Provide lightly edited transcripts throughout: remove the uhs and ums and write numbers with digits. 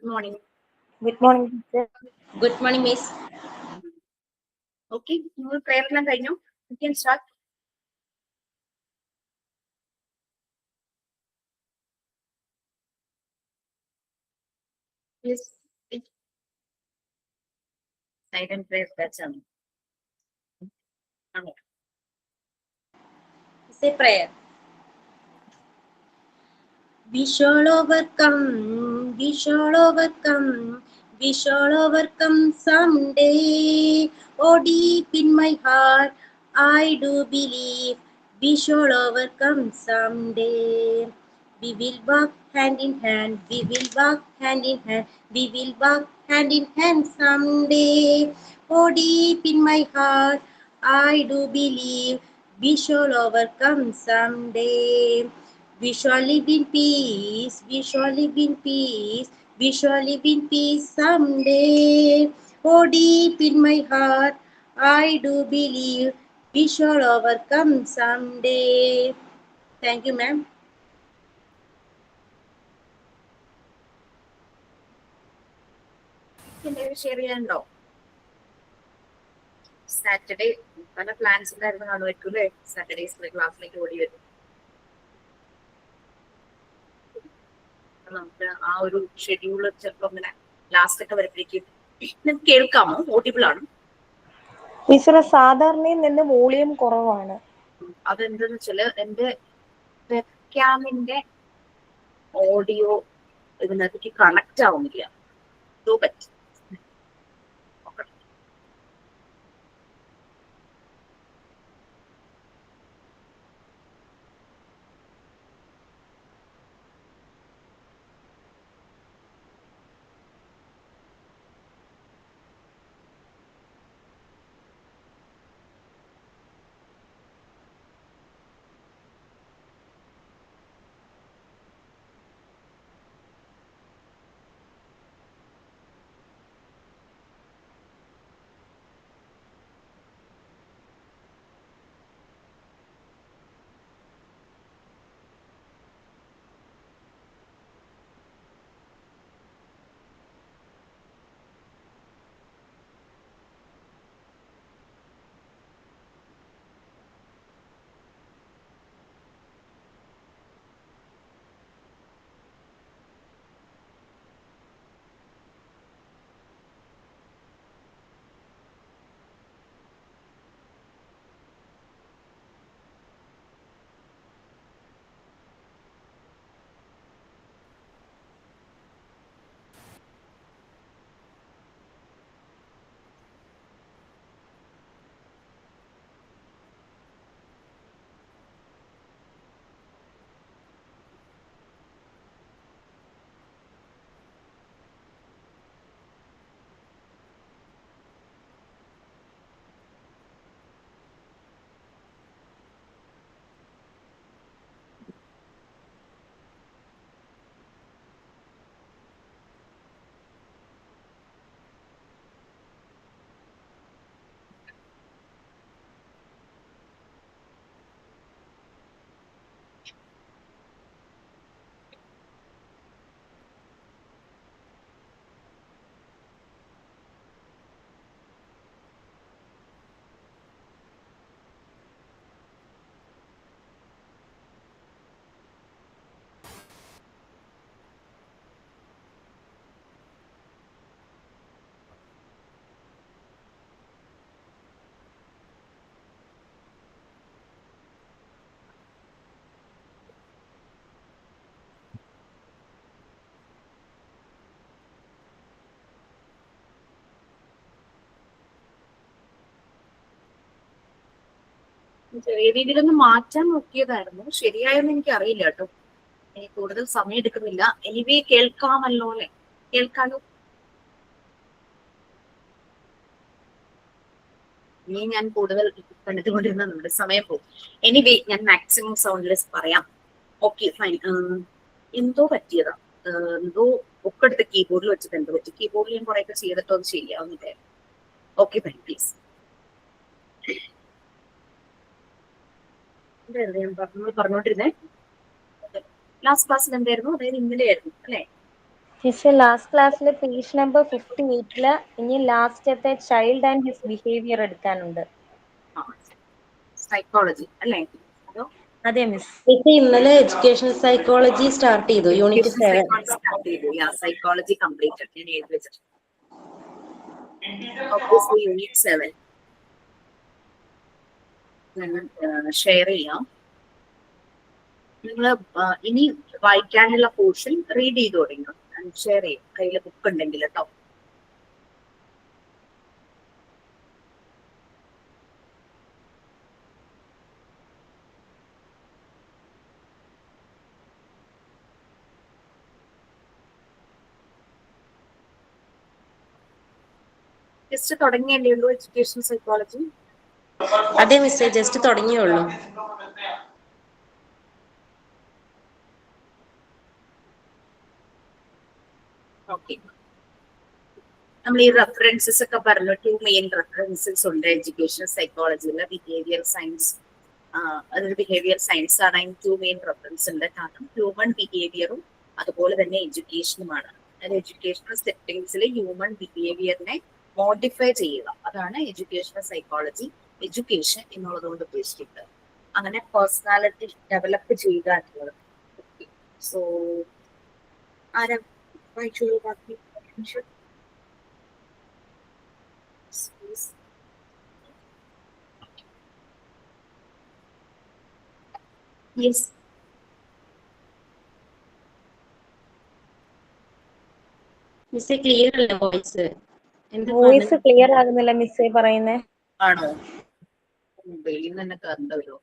morning. Good morning, teacher. Good morning, Miss. Okay, നിങ്ങൾ prayer എല്ലാം കഴിഞ്ഞു? You can start. Yes. Silent prayer, that's all. Say prayer. We shall overcome, we shall overcome, we shall overcome someday. Oh, deep in my heart, I do believe we shall overcome someday. We will walk hand in hand, we will walk hand in hand, we will walk hand in hand someday. Oh, deep in my heart, I do believe we shall overcome someday. We shall live in peace, we shall live in peace, we shall live in peace someday. Oh, deep in my heart, I do believe we shall overcome someday. Thank you, ma'am. എന്തെങ്കിലും share ചെയ്യാനുണ്ടോ? Saturday പല plans ഉണ്ടായിരുന്നു കാണുമായിരിക്കും അല്ലേ? സാറ്റർഡേസിലെ ക്ലാസ്സിലേക്ക് ഓടി വരും. നമുക്ക് ആ ഒരു ഷെഡ്യൂള് ചിലപ്പോ ഇങ്ങനെ ലാസ്റ്റ് ഒക്കെ വരുമ്പോഴേക്കും നിങ്ങൾക്ക് കേൾക്കാമോ? ഓഡിബിൾ ആണ്? ടീച്ചറെ സാധാരണയിൽ നിന്ന് വോളിയം കുറവാണ്. അതെന്തെന്ന് വെച്ചാല് എന്റെ വെബ്കാമിന്റെ ഓഡിയോ ഇതിനകത്തേക്ക് കണക്ട് ആവുന്നില്ല. പറ്റും. ചെറിയ രീതിയിലൊന്ന് മാറ്റാൻ നോക്കിയതായിരുന്നു. ശരിയായെന്ന് എനിക്ക് അറിയില്ല കേട്ടോ. എനിക്ക് കൂടുതൽ സമയം എടുക്കുന്നില്ല. എനിവേ കേൾക്കാമല്ലോ അല്ലെ? കേൾക്കാലോ? ഇനി ഞാൻ കൂടുതൽ കണ്ടിട്ടുകൊണ്ടിരുന്ന നമ്മുടെ സമയം പോകും. എനിവേ ഞാൻ മാക്സിമം സൗണ്ട്ലെസ് പറയാം. Okay fine. എന്തോ പറ്റിയതാ, എന്തോ ഒക്കെ എടുത്ത് കീബോർഡിൽ വെച്ചിട്ട് എന്തോ പറ്റി. കീബോർഡിൽ ഞാൻ കുറെയൊക്കെ ചെയ്തിട്ടോ അത് ശരിയാവുന്നില്ലേ? Okay fine please. എന്തായിരുന്നു ഞാൻ പറഞ്ഞോണ്ടിരുന്നേ? ലാസ്റ്റ് ക്ലാസ്സിൽ എന്തായിരുന്നു? അതായത് ഇന്നലെ ആയിരുന്നു അല്ലെ? മിസ് ലാസ്റ്റ് ക്ലാസ്സിലെ പേജ് നമ്പർ 58 ഇനി ലാസ്റ്റത്തെ ചൈൽഡ് ആൻഡ് ഹിസ് ബിഹേവിയർ എടുക്കാനുണ്ട്. സൈക്കോളജി അല്ലേ? അതോ അതെ മിസ്. മിസ് ഇന്നലെ എഡ്യൂക്കേഷൻ സൈക്കോളജി സ്റ്റാർട്ട് ചെയ്തു, യൂണിറ്റ് 7. സൈക്കോളജി കംപ്ലീറ്റഡ് ഞാൻ എഴുതി വെച്ചിട്ടുണ്ട്. ഒബ്വിയസ്ലി യൂണിറ്റ് 7 ഞാൻ ഷെയർ ചെയ്യാം. നിങ്ങൾ ഇനി വായിക്കാനുള്ള പോർഷൻ റീഡ് ചെയ്ത് തുടങ്ങി ഷെയർ ചെയ്യും, കയ്യിൽ ബുക്ക് ഉണ്ടെങ്കിൽ കേട്ടോ. ജസ്റ്റ് തുടങ്ങിയല്ലേ ഉള്ളൂ എഡ്യൂക്കേഷൻ സൈക്കോളജി? അതെ മിസ്, ജസ്റ്റ് തുടങ്ങിയുള്ളൂ. ഓക്കെ, നമ്മൾ ഈ റെഫറൻസസ് ഒക്കെ പറഞ്ഞു. 2 മെയിൻ റെഫറൻസസ് ഉണ്ട് എഡ്യൂക്കേഷൻ സൈക്കോളജിയിലെ. ബിഹേവിയർ സയൻസ്, അതൊരു ബിഹേവിയർ സയൻസ് ആണ്. അതിന് 2 മെയിൻ റെഫറൻസ് ഉണ്ട്. കാരണം ഹ്യൂമൻ ബിഹേവിയറും അതുപോലെ തന്നെ എഡ്യൂക്കേഷനുമാണ്. എഡ്യൂക്കേഷണൽ സെറ്റിംഗ്സിൽ ഹ്യൂമൻ ബിഹേവിയറിനെ മോഡിഫൈ ചെയ്യുക, അതാണ് എഡ്യൂക്കേഷണൽ സൈക്കോളജി. എഡ്യൂക്കേഷൻ എന്നുള്ളതുകൊണ്ട് ഉദ്ദേശിക്കുന്നത് അങ്ങനെ പേഴ്സണാലിറ്റി ഡെവലപ്പ് ചെയ്യുക എന്നുള്ളത്. സോ ആരാ വായിച്ചോളൂ ബാക്കി. Yes. മിസ് ക്ലിയർ അല്ല വോയിസ്. വോയിസ് ക്ലിയർ ആകുന്നില്ല മിസ്സേ പറയുന്നേ. ആണോ? വെളിയിൽ നിന്ന് തന്നെ കറണ്ട് വരുമോ?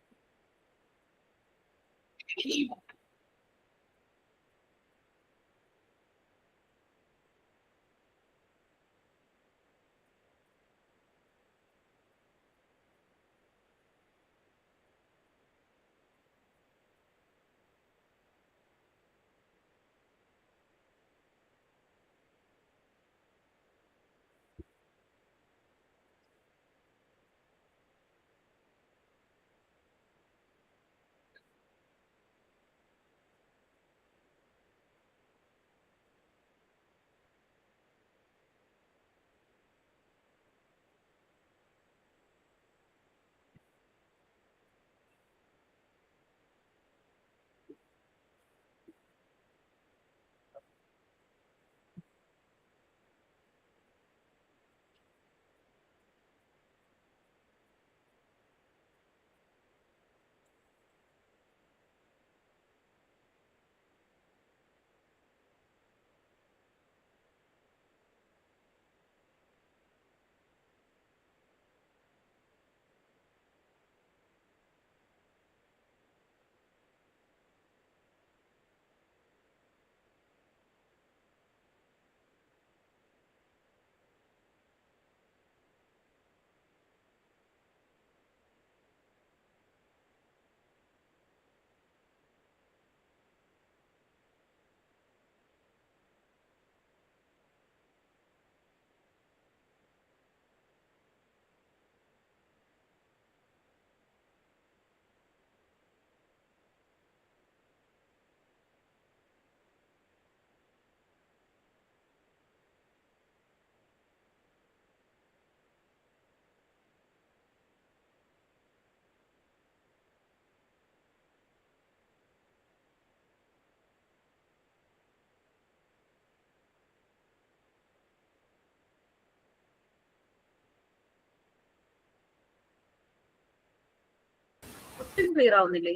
ഒട്ടും ക്ലിയർ ആവുന്നില്ലേ?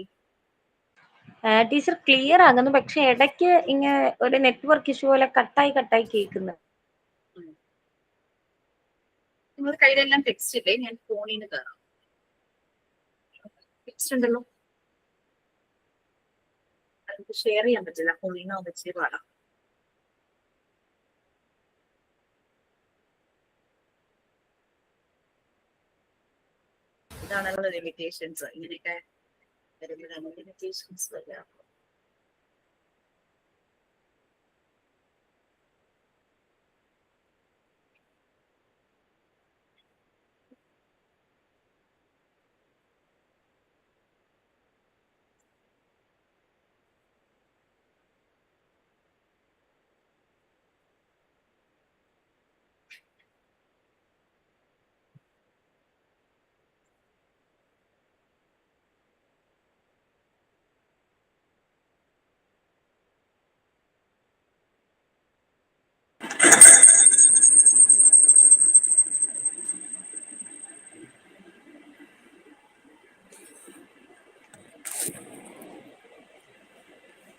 ടീച്ചർ ക്ലിയർ ആകുന്നു, പക്ഷെ ഇടയ്ക്ക് ഇങ്ങനെ ഒരു നെറ്റ്വർക്ക് ഇഷ്യൂ പോലെ കട്ടായി കേൾക്കുന്നു. നിങ്ങളുടെ കയ്യിലെല്ലാം ടെക്സ്റ്റ് ഇല്ലേ? ഞാൻ ഫോണിൽ നിന്ന് കയറാം. ടെക്സ്റ്റ് ഉണ്ടല്ലോ, അത് ഷെയർ ചെയ്യാൻ പറ്റില്ല. ഫോണിൽ നിന്ന് വെച്ച് പാടാം. ഇതാണല്ലോ ലിമിറ്റേഷൻസ്. ഇങ്ങനെയൊക്കെ വരുമ്പോഴാണ് ലിമിറ്റേഷൻസ് വരിക.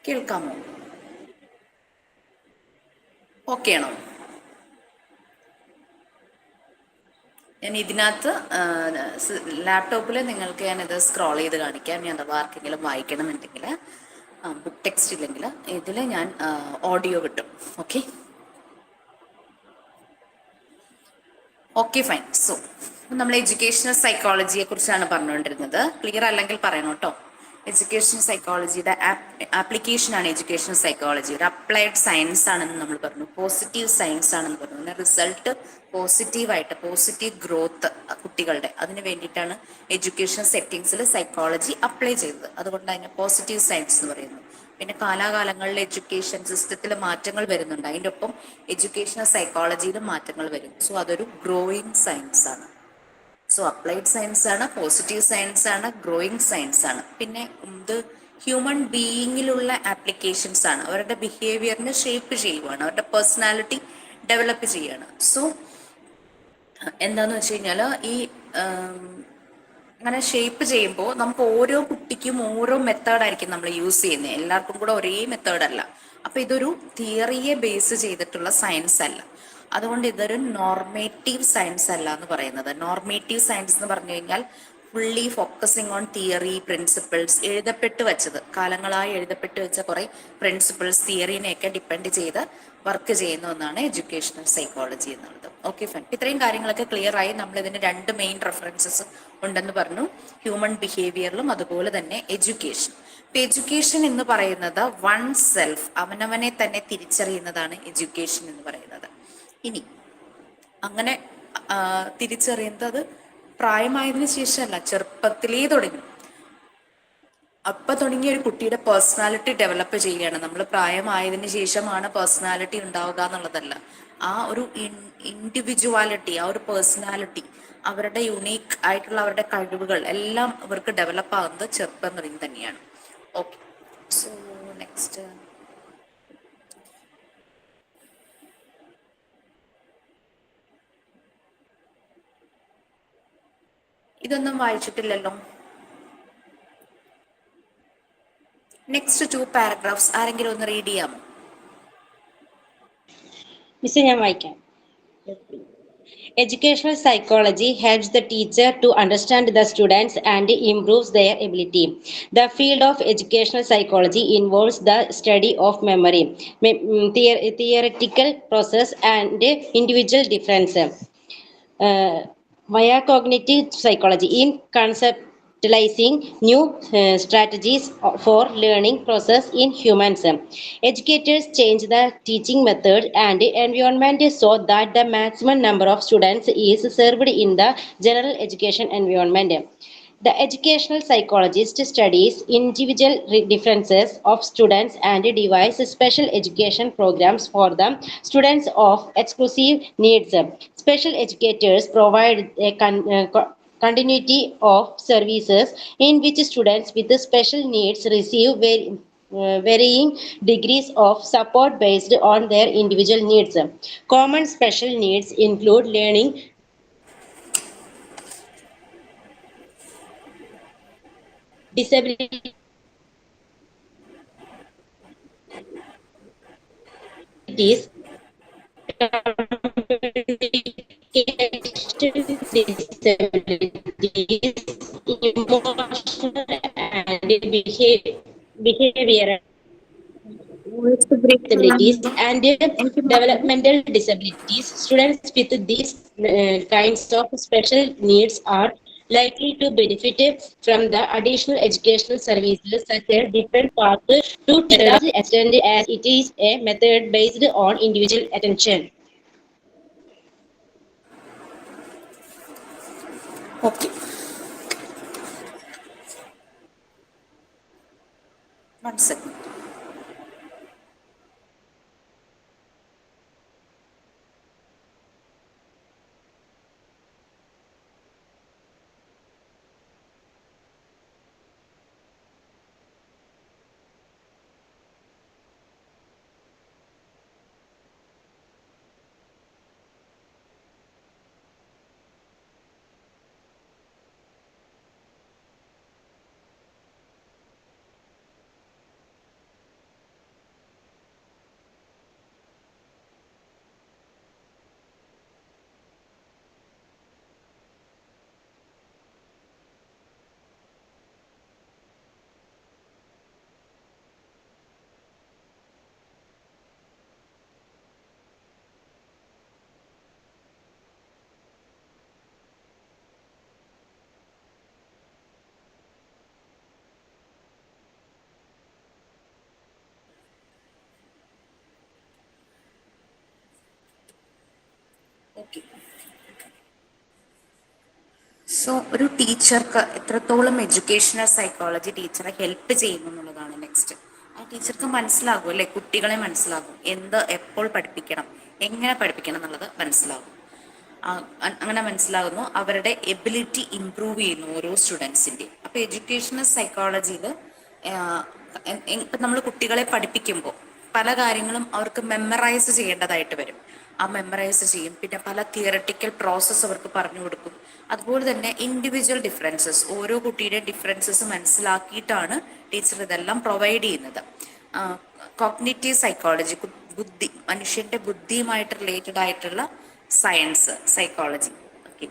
കേൾക്കാമോ? ഓക്കെ ആണോ? ഞാൻ ഇതിനകത്ത് ലാപ്ടോപ്പിൽ നിങ്ങൾക്ക് ഞാനിത് സ്ക്രോൾ ചെയ്ത് കാണിക്കാം. ഞാൻ അഥവാ ആർക്കെങ്കിലും വായിക്കണമെന്നുണ്ടെങ്കിൽ ബുക്ക് ടെക്സ്റ്റ് ഇല്ലെങ്കിൽ ഇതിൽ ഞാൻ ഓഡിയോ കിട്ടും. Okay okay fine. സോ നമ്മൾ എഡ്യൂക്കേഷണൽ സൈക്കോളജിയെ കുറിച്ചാണ് പറഞ്ഞുകൊണ്ടിരുന്നത്. ക്ലിയർ അല്ലെങ്കിൽ പറയണം കേട്ടോ. എഡ്യൂക്കേഷൻ സൈക്കോളജിയുടെ ആപ്ലിക്കേഷനാണ് എഡ്യൂക്കേഷണൽ സൈക്കോളജിയുടെ അപ്ലൈഡ് സയൻസ് ആണെന്ന് നമ്മൾ പറഞ്ഞു. പോസിറ്റീവ് സയൻസ് ആണെന്ന് പറഞ്ഞു. പിന്നെ റിസൾട്ട് പോസിറ്റീവായിട്ട് പോസിറ്റീവ് ഗ്രോത്ത് കുട്ടികളുടെ അതിന് വേണ്ടിയിട്ടാണ് എഡ്യൂക്കേഷൻ സെറ്റിങ്സിൽ സൈക്കോളജി അപ്ലൈ ചെയ്തത്. അതുകൊണ്ട് അതിനെ പോസിറ്റീവ് സയൻസ് എന്ന് പറയുന്നു. പിന്നെ കാലാകാലങ്ങളിൽ എഡ്യൂക്കേഷൻ സിസ്റ്റത്തിൽ മാറ്റങ്ങൾ വരുന്നുണ്ട്. അതിൻ്റെ ഒപ്പം എഡ്യൂക്കേഷണൽ സൈക്കോളജിയിലും മാറ്റങ്ങൾ വരും. സോ അതൊരു ഗ്രോയിങ് സയൻസ് ആണ്. സോ അപ്ലൈഡ് സയൻസ് ആണ്, പോസിറ്റീവ് സയൻസ് ആണ്, ഗ്രോയിങ് സയൻസ് ആണ്. പിന്നെ ഇത് ഹ്യൂമൻ ബീയിങ്ങിലുള്ള ആപ്ലിക്കേഷൻസ് ആണ്. അവരുടെ ബിഹേവിയറിനെ ഷേപ്പ് ചെയ്യുവാണ്, അവരുടെ പേഴ്സണാലിറ്റി ഡെവലപ്പ് ചെയ്യുകയാണ്. സോ എന്താന്ന് വെച്ച് കഴിഞ്ഞാൽ ഈ അങ്ങനെ ഷേപ്പ് ചെയ്യുമ്പോൾ നമുക്ക് ഓരോ കുട്ടിക്കും ഓരോ മെത്തേഡായിരിക്കും നമ്മൾ യൂസ് ചെയ്യുന്നത്. എല്ലാവർക്കും കൂടെ ഒരേ മെത്തേഡല്ല. അപ്പൊ ഇതൊരു തിയറിയെ ബേസ് ചെയ്തിട്ടുള്ള സയൻസ് അല്ല. അതുകൊണ്ട് ഇതൊരു നോർമേറ്റീവ് സയൻസ് അല്ല എന്ന് പറയുന്നത്. നോർമേറ്റീവ് സയൻസ് എന്ന് പറഞ്ഞു കഴിഞ്ഞാൽ fully focusing on theory principles, എഴുതപ്പെട്ട് വെച്ചത്, കാലങ്ങളായി എഴുതപ്പെട്ട് വെച്ച കുറെ പ്രിൻസിപ്പിൾസ് തിയറിനെയൊക്കെ ഡിപ്പെൻഡ് ചെയ്ത് വർക്ക് ചെയ്യുന്ന ഒന്നാണ് എഡ്യൂക്കേഷണൽ സൈക്കോളജി എന്നുള്ളത്. Okay fine. ഇത്രയും കാര്യങ്ങളൊക്കെ ക്ലിയർ ആയി. നമ്മൾ ഇതിന് രണ്ട് മെയിൻ റെഫറൻസസ് ഉണ്ടെന്ന് പറഞ്ഞു, ഹ്യൂമൻ ബിഹേവിയറിലും അതുപോലെ തന്നെ എഡ്യൂക്കേഷൻ. ഇപ്പൊ എഡ്യൂക്കേഷൻ എന്ന് പറയുന്നത് വൺ സെൽഫ്, അവനവനെ തന്നെ തിരിച്ചറിയുന്നതാണ് എഡ്യൂക്കേഷൻ എന്ന് പറയുന്നത്. ഇനി അങ്ങനെ തിരിച്ചറിയുന്നത് പ്രായമായതിനു ശേഷമല്ല, ചെറുപ്പത്തിലേ തുടങ്ങി. അപ്പൊ തുടങ്ങിയ ഒരു കുട്ടിയുടെ പേഴ്സണാലിറ്റി ഡെവലപ്പ് ചെയ്യുകയാണ്. നമ്മൾ പ്രായമായതിനു ശേഷമാണ് പേഴ്സണാലിറ്റി ഉണ്ടാവുക എന്നുള്ളതല്ല. ആ ഒരു ഇൻഡിവിജ്വാലിറ്റി, ആ ഒരു പേഴ്സണാലിറ്റി, അവരുടെ യുണീക്ക് ആയിട്ടുള്ള അവരുടെ കഴിവുകൾ എല്ലാം അവർക്ക് ഡെവലപ്പ് ആകുന്നത് ചെറുപ്പം തുടങ്ങി തന്നെയാണ്. ഓക്കെ, സോ നെക്സ്റ്റ് ഇതൊന്നും വായിച്ചിട്ടില്ലല്ലോ. നെക്സ്റ്റ് 2 പാരഗ്രാഫ്സ് ആരെങ്കിലും ഒന്ന് റീഡ് ചെയ്യാമോ? മിസ് ഞാൻ വായിക്കാം. Educational psychology helps the teacher to understand the students and improves their ability. The field of educational psychology involves the study of memory, theoretical process, and individual difference. Via cognitive psychology in conceptualizing new strategies for learning process in humans. Educators change the teaching method and environment so that the maximum number of students is served in the general education environment. The educational psychologist studies individual differences of students and devises special education programs for the students of exclusive needs. Special educators provide a continuity of services in which students with special needs receive varying degrees of support based on their individual needs. Common special needs include learning disabilities, disabilities, emotional and behavioral voice break disabilities, ആവുന്നുണ്ടോ? and എനിക്ക് മാത്രമേ developmental disabilities. Students with these kinds of special needs are likely to benefit from the additional educational services such as different paths to teachers extend as it is a method based on individual attention. Okay, one second. Okay. So ഒരു ടീച്ചർക്ക് എത്രത്തോളം educational psychology ടീച്ചറെ help ചെയ്യുന്നു എന്നുള്ളതാണ് next. ആ ടീച്ചർക്ക് മനസ്സിലാകും അല്ലെ, കുട്ടികളെ മനസ്സിലാകും, എന്ത് എപ്പോൾ പഠിപ്പിക്കണം, എങ്ങനെ പഠിപ്പിക്കണം എന്നുള്ളത് മനസ്സിലാകും. അങ്ങനെ മനസ്സിലാകുന്നു, അവരുടെ എബിലിറ്റി ഇംപ്രൂവ് ചെയ്യുന്നു ഓരോ സ്റ്റുഡൻസിൻ്റെയും. അപ്പോൾ എഡ്യൂക്കേഷണൽ സൈക്കോളജിയിൽ ഇപ്പം നമ്മൾ കുട്ടികളെ പഠിപ്പിക്കുമ്പോൾ പല കാര്യങ്ങളും അവർക്ക് മെമ്മറൈസ് ചെയ്യേണ്ടതായിട്ട് വരും. ആ മെമ്മറൈസ് ചെയ്യും. പിന്നെ പല തിയറട്ടിക്കൽ പ്രോസസ്സ് അവർക്ക് പറഞ്ഞു കൊടുക്കും. അതുപോലെ തന്നെ ഇൻഡിവിജ്വൽ ഡിഫറൻസസ്, ഓരോ കുട്ടിയുടെ ഡിഫറൻസസ് മനസ്സിലാക്കിയിട്ടാണ് ടീച്ചർ ഇതെല്ലാം പ്രൊവൈഡ് ചെയ്യുന്നത്. കോഗ്നിറ്റീവ് സൈക്കോളജി, ബുദ്ധി, മനുഷ്യന്റെ ബുദ്ധിയുമായിട്ട് റിലേറ്റഡ് ആയിട്ടുള്ള സയൻസ്, സൈക്കോളജി. ഓക്കെ.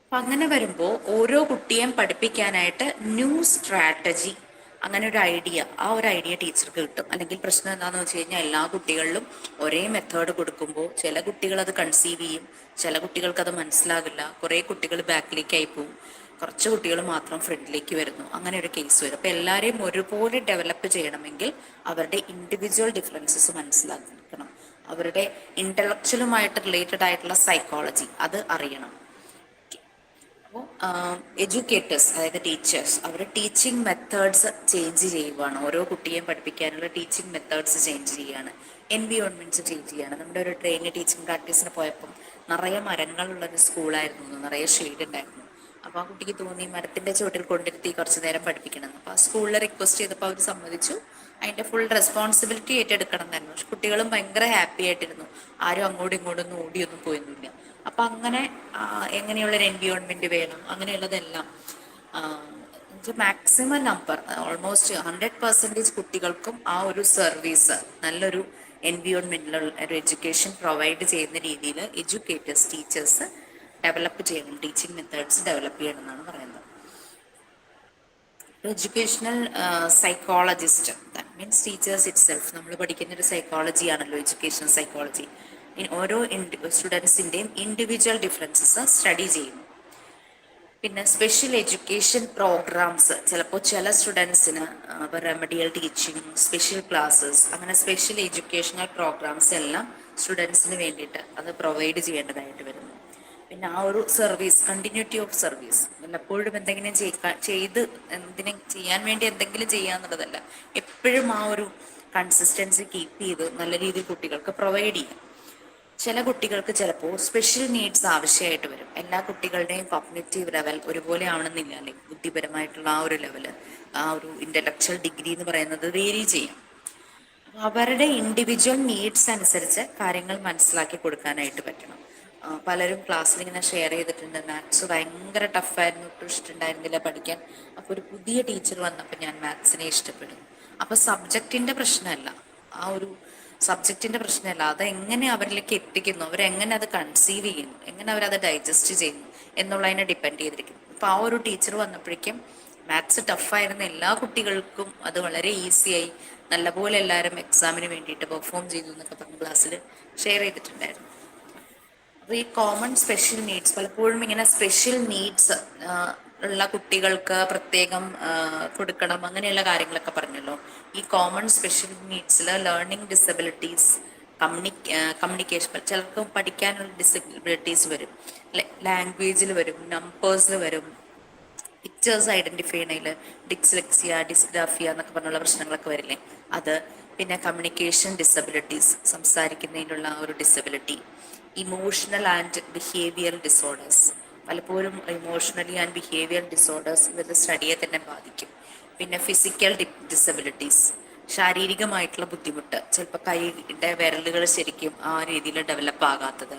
അപ്പൊ അങ്ങനെ വരുമ്പോൾ ഓരോ കുട്ടിയെയും പഠിപ്പിക്കാനായിട്ട് ന്യൂ സ്ട്രാറ്റജി, അങ്ങനെ ഒരു ഐഡിയ, ആ ഒരു ഐഡിയ ടീച്ചർക്ക് കിട്ടും. അല്ലെങ്കിൽ പ്രശ്നം എന്താണെന്ന് വെച്ച് കഴിഞ്ഞാൽ എല്ലാ കുട്ടികളിലും ഒരേ മെത്തേഡ് കൊടുക്കുമ്പോൾ ചില കുട്ടികൾ അത് കൺസീവ് ചെയ്യും, ചില കുട്ടികൾക്ക് അത് മനസ്സിലാകില്ല, കുറേ കുട്ടികൾ ബാക്കിലേക്കായി പോകും, കുറച്ച് കുട്ടികൾ മാത്രം ഫ്രണ്ടിലേക്ക് വരുന്നു, അങ്ങനെ ഒരു കേസ് വരും. അപ്പോൾ എല്ലാവരെയും ഒരുപോലെ ഡെവലപ്പ് ചെയ്യണമെങ്കിൽ അവരുടെ ഇൻഡിവിജ്വൽ ഡിഫറൻസസ് മനസ്സിലാക്കണം, അവരുടെ ഇന്റലക്ച്വലുമായിട്ട് റിലേറ്റഡ് ആയിട്ടുള്ള സൈക്കോളജി അത് അറിയണം. അപ്പോൾ എഡ്യൂക്കേറ്റേഴ്സ്, അതായത് ടീച്ചേഴ്സ്, അവർ ടീച്ചിങ് മെത്തേഡ്സ് ചേഞ്ച് ചെയ്യുകയാണ്. ഓരോ കുട്ടിയെയും പഠിപ്പിക്കാനുള്ള ടീച്ചിങ് മെത്തേഡ്സ് ചേഞ്ച് ചെയ്യുകയാണ്, എൻവിയോൺമെന്റ്സ് ചേഞ്ച് ചെയ്യുകയാണ്. നമ്മുടെ ഒരു ട്രെയിനിങ് ടീച്ചിങ് പ്രാക്ടീസിന് പോയപ്പം നിറയെ മരങ്ങളുള്ളൊരു സ്കൂളായിരുന്നു, നിറയെ ഷെയ്ഡ് ഉണ്ടായിരുന്നു. അപ്പോൾ ആ കുട്ടിക്ക് തോന്നി മരത്തിൻ്റെ ചുവട്ടിൽ കൊണ്ടിരുത്തി കുറച്ച് നേരം പഠിപ്പിക്കണം. അപ്പോൾ ആ സ്കൂളിൽ റിക്വസ്റ്റ് ചെയ്തപ്പോൾ അവർ സമ്മതിച്ചു, അതിൻ്റെ ഫുൾ റെസ്പോൺസിബിലിറ്റി ഏറ്റെടുക്കണം എന്നായിരുന്നു. പക്ഷെ കുട്ടികളും ഭയങ്കര ഹാപ്പി ആയിട്ടിരുന്നു, ആരും അങ്ങോട്ടും ഇങ്ങോട്ടൊന്നും ഓടിയൊന്നും പോയൊന്നുമില്ല. അപ്പം അങ്ങനെ എങ്ങനെയുള്ളൊരു എൻവിയോൺമെൻറ്റ് വേണം, അങ്ങനെയുള്ളതെല്ലാം മാക്സിമം നമ്പർ, ഓൾമോസ്റ്റ് 100% കുട്ടികൾക്കും ആ ഒരു സർവീസ്, നല്ലൊരു എൻവിയോൺമെൻറ്റിലുള്ള ഒരു എഡ്യൂക്കേഷൻ പ്രൊവൈഡ് ചെയ്യുന്ന രീതിയിൽ എഡ്യൂക്കേറ്റേഴ്സ്, ടീച്ചേഴ്സ് ഡെവലപ്പ് ചെയ്യണം, ടീച്ചിങ് മെത്തേഡ്സ് ഡെവലപ്പ് ചെയ്യണം എന്നാണ് പറയുന്നത്. Educational psychologist, that means teachers it self. നമ്മൾ പഠിക്കുന്ന ഒരു സൈക്കോളജി ആണല്ലോ എഡ്യൂക്കേഷണൽ സൈക്കോളജി. ഓരോ സ്റ്റുഡൻസിൻ്റെയും ഇൻഡിവിജ്വൽ ഡിഫറൻസസ് സ്റ്റഡി ചെയ്യുന്നു. പിന്നെ സ്പെഷ്യൽ എഡ്യൂക്കേഷൻ പ്രോഗ്രാംസ്, ചിലപ്പോൾ ചില സ്റ്റുഡൻസിന് റെമഡിയൽ ടീച്ചിങ്, സ്പെഷ്യൽ ക്ലാസ്സസ്, അങ്ങനെ സ്പെഷ്യൽ എഡ്യൂക്കേഷണൽ പ്രോഗ്രാംസ് എല്ലാം സ്റ്റുഡൻസിന് വേണ്ടിയിട്ട് അത് പ്രൊവൈഡ് ചെയ്യേണ്ടതായിട്ട് വരുന്നു. പിന്നെ ആ ഒരു സർവീസ്, കണ്ടിന്യൂറ്റി ഓഫ് സർവീസ്, വല്ലപ്പോഴും എന്തെങ്കിലും ചെയ്യാൻ വേണ്ടി എന്തെങ്കിലും ചെയ്യാന്നുള്ളതല്ല, എപ്പോഴും ആ ഒരു കൺസിസ്റ്റൻസി കീപ്പ് ചെയ്ത് നല്ല രീതിയിൽ കുട്ടികൾക്ക് പ്രൊവൈഡ് ചെയ്യാം. ചില കുട്ടികൾക്ക് ചിലപ്പോൾ സ്പെഷ്യൽ നീഡ്സ് ആവശ്യമായിട്ട് വരും. എല്ലാ കുട്ടികളുടെയും കോഗ്നിറ്റീവ് ലെവൽ ഒരുപോലെ ആവണമെന്നില്ല, അല്ലെ, ബുദ്ധിപരമായിട്ടുള്ള ആ ഒരു ലെവല്, ആ ഒരു ഇന്റലക്ച്വൽ ഡിഗ്രി എന്ന് പറയുന്നത് വേരി ചെയ്യാം. അവരുടെ ഇൻഡിവിജ്വൽ നീഡ്സ് അനുസരിച്ച് കാര്യങ്ങൾ മനസ്സിലാക്കി കൊടുക്കാനായിട്ട് പറ്റണം. പലരും ക്ലാസ്സിൽ ഇങ്ങനെ ഷെയർ ചെയ്തിട്ടുണ്ട്, മാത്സ് ഭയങ്കര ടഫായിരുന്നു, ഒട്ടും ഇഷ്ടമുണ്ടായിരുന്നില്ല പഠിക്കാൻ. അപ്പോൾ ഒരു പുതിയ ടീച്ചർ വന്നപ്പോൾ ഞാൻ മാത്സിനെ ഇഷ്ടപ്പെടും. അപ്പോൾ സബ്ജക്റ്റിന്റെ പ്രശ്നമല്ല, ആ ഒരു സബ്ജക്റ്റിന്റെ പ്രശ്നമല്ല, അത് എങ്ങനെ അവരിലേക്ക് എത്തിക്കുന്നു, അവരെങ്ങനെ അത് കൺസീവ് ചെയ്യുന്നു, എങ്ങനെ അവരത് ഡൈജസ്റ്റ് ചെയ്യുന്നു എന്നുള്ളതിനെ ഡിപ്പെൻഡ് ചെയ്തിരിക്കും. അപ്പോൾ ആ ഒരു ടീച്ചർ വന്നപ്പോഴേക്കും മാത്സ് ടഫായിരുന്ന എല്ലാ കുട്ടികൾക്കും അത് വളരെ ഈസിയായി, നല്ലപോലെ എല്ലാവരും എക്സാമിന് വേണ്ടിയിട്ട് പെർഫോം ചെയ്തു എന്നൊക്കെ പറഞ്ഞ് ക്ലാസ്സിൽ ഷെയർ ചെയ്തിട്ടുണ്ടായിരുന്നു. അപ്പോൾ ഈ കോമൺ സ്പെഷ്യൽ നീഡ്സ്, പലപ്പോഴും ഇങ്ങനെ സ്പെഷ്യൽ നീഡ്സ് ഉള്ള കുട്ടികൾക്ക് പ്രത്യേകം കൊടുക്കണം, അങ്ങനെയുള്ള കാര്യങ്ങളൊക്കെ പറഞ്ഞല്ലോ. ഈ കോമൺ സ്പെഷ്യൽ നീഡ്സിൽ ലേണിംഗ് ഡിസബിലിറ്റീസ്, കമ്മ്യൂണിക്കേഷൻ, ചിലർക്ക് പഠിക്കാനുള്ള ഡിസബിലിറ്റീസ് വരും, ലാംഗ്വേജിൽ വരും, നമ്പേഴ്സിൽ വരും, പിക്ചേഴ്സ് ഐഡന്റിഫൈ ചെയ്യണതിൽ ഡിസ്ലെക്സിയ, ഡിസ്ഗ്രാഫിയ എന്നൊക്കെ പറഞ്ഞുള്ള പ്രശ്നങ്ങളൊക്കെ വരില്ലേ, അത്. പിന്നെ കമ്മ്യൂണിക്കേഷൻ ഡിസബിലിറ്റീസ്, സംസാരിക്കുന്നതിനുള്ള ഒരു disability. Emotional and behaviour disorders, പലപ്പോഴും ഇമോഷണലി ആൻഡ് ബിഹേവിയർ ഡിസോർഡേഴ്സ് ഇവരുടെ സ്റ്റഡിയെ തന്നെ ബാധിക്കും. പിന്നെ ഫിസിക്കൽ ഡിസബിലിറ്റീസ്, ശാരീരികമായിട്ടുള്ള ബുദ്ധിമുട്ട്, ചിലപ്പോൾ കൈയുടെ വിരലുകൾ ശരിക്കും ആ രീതിയിൽ ഡെവലപ്പ് ആകാത്തത്,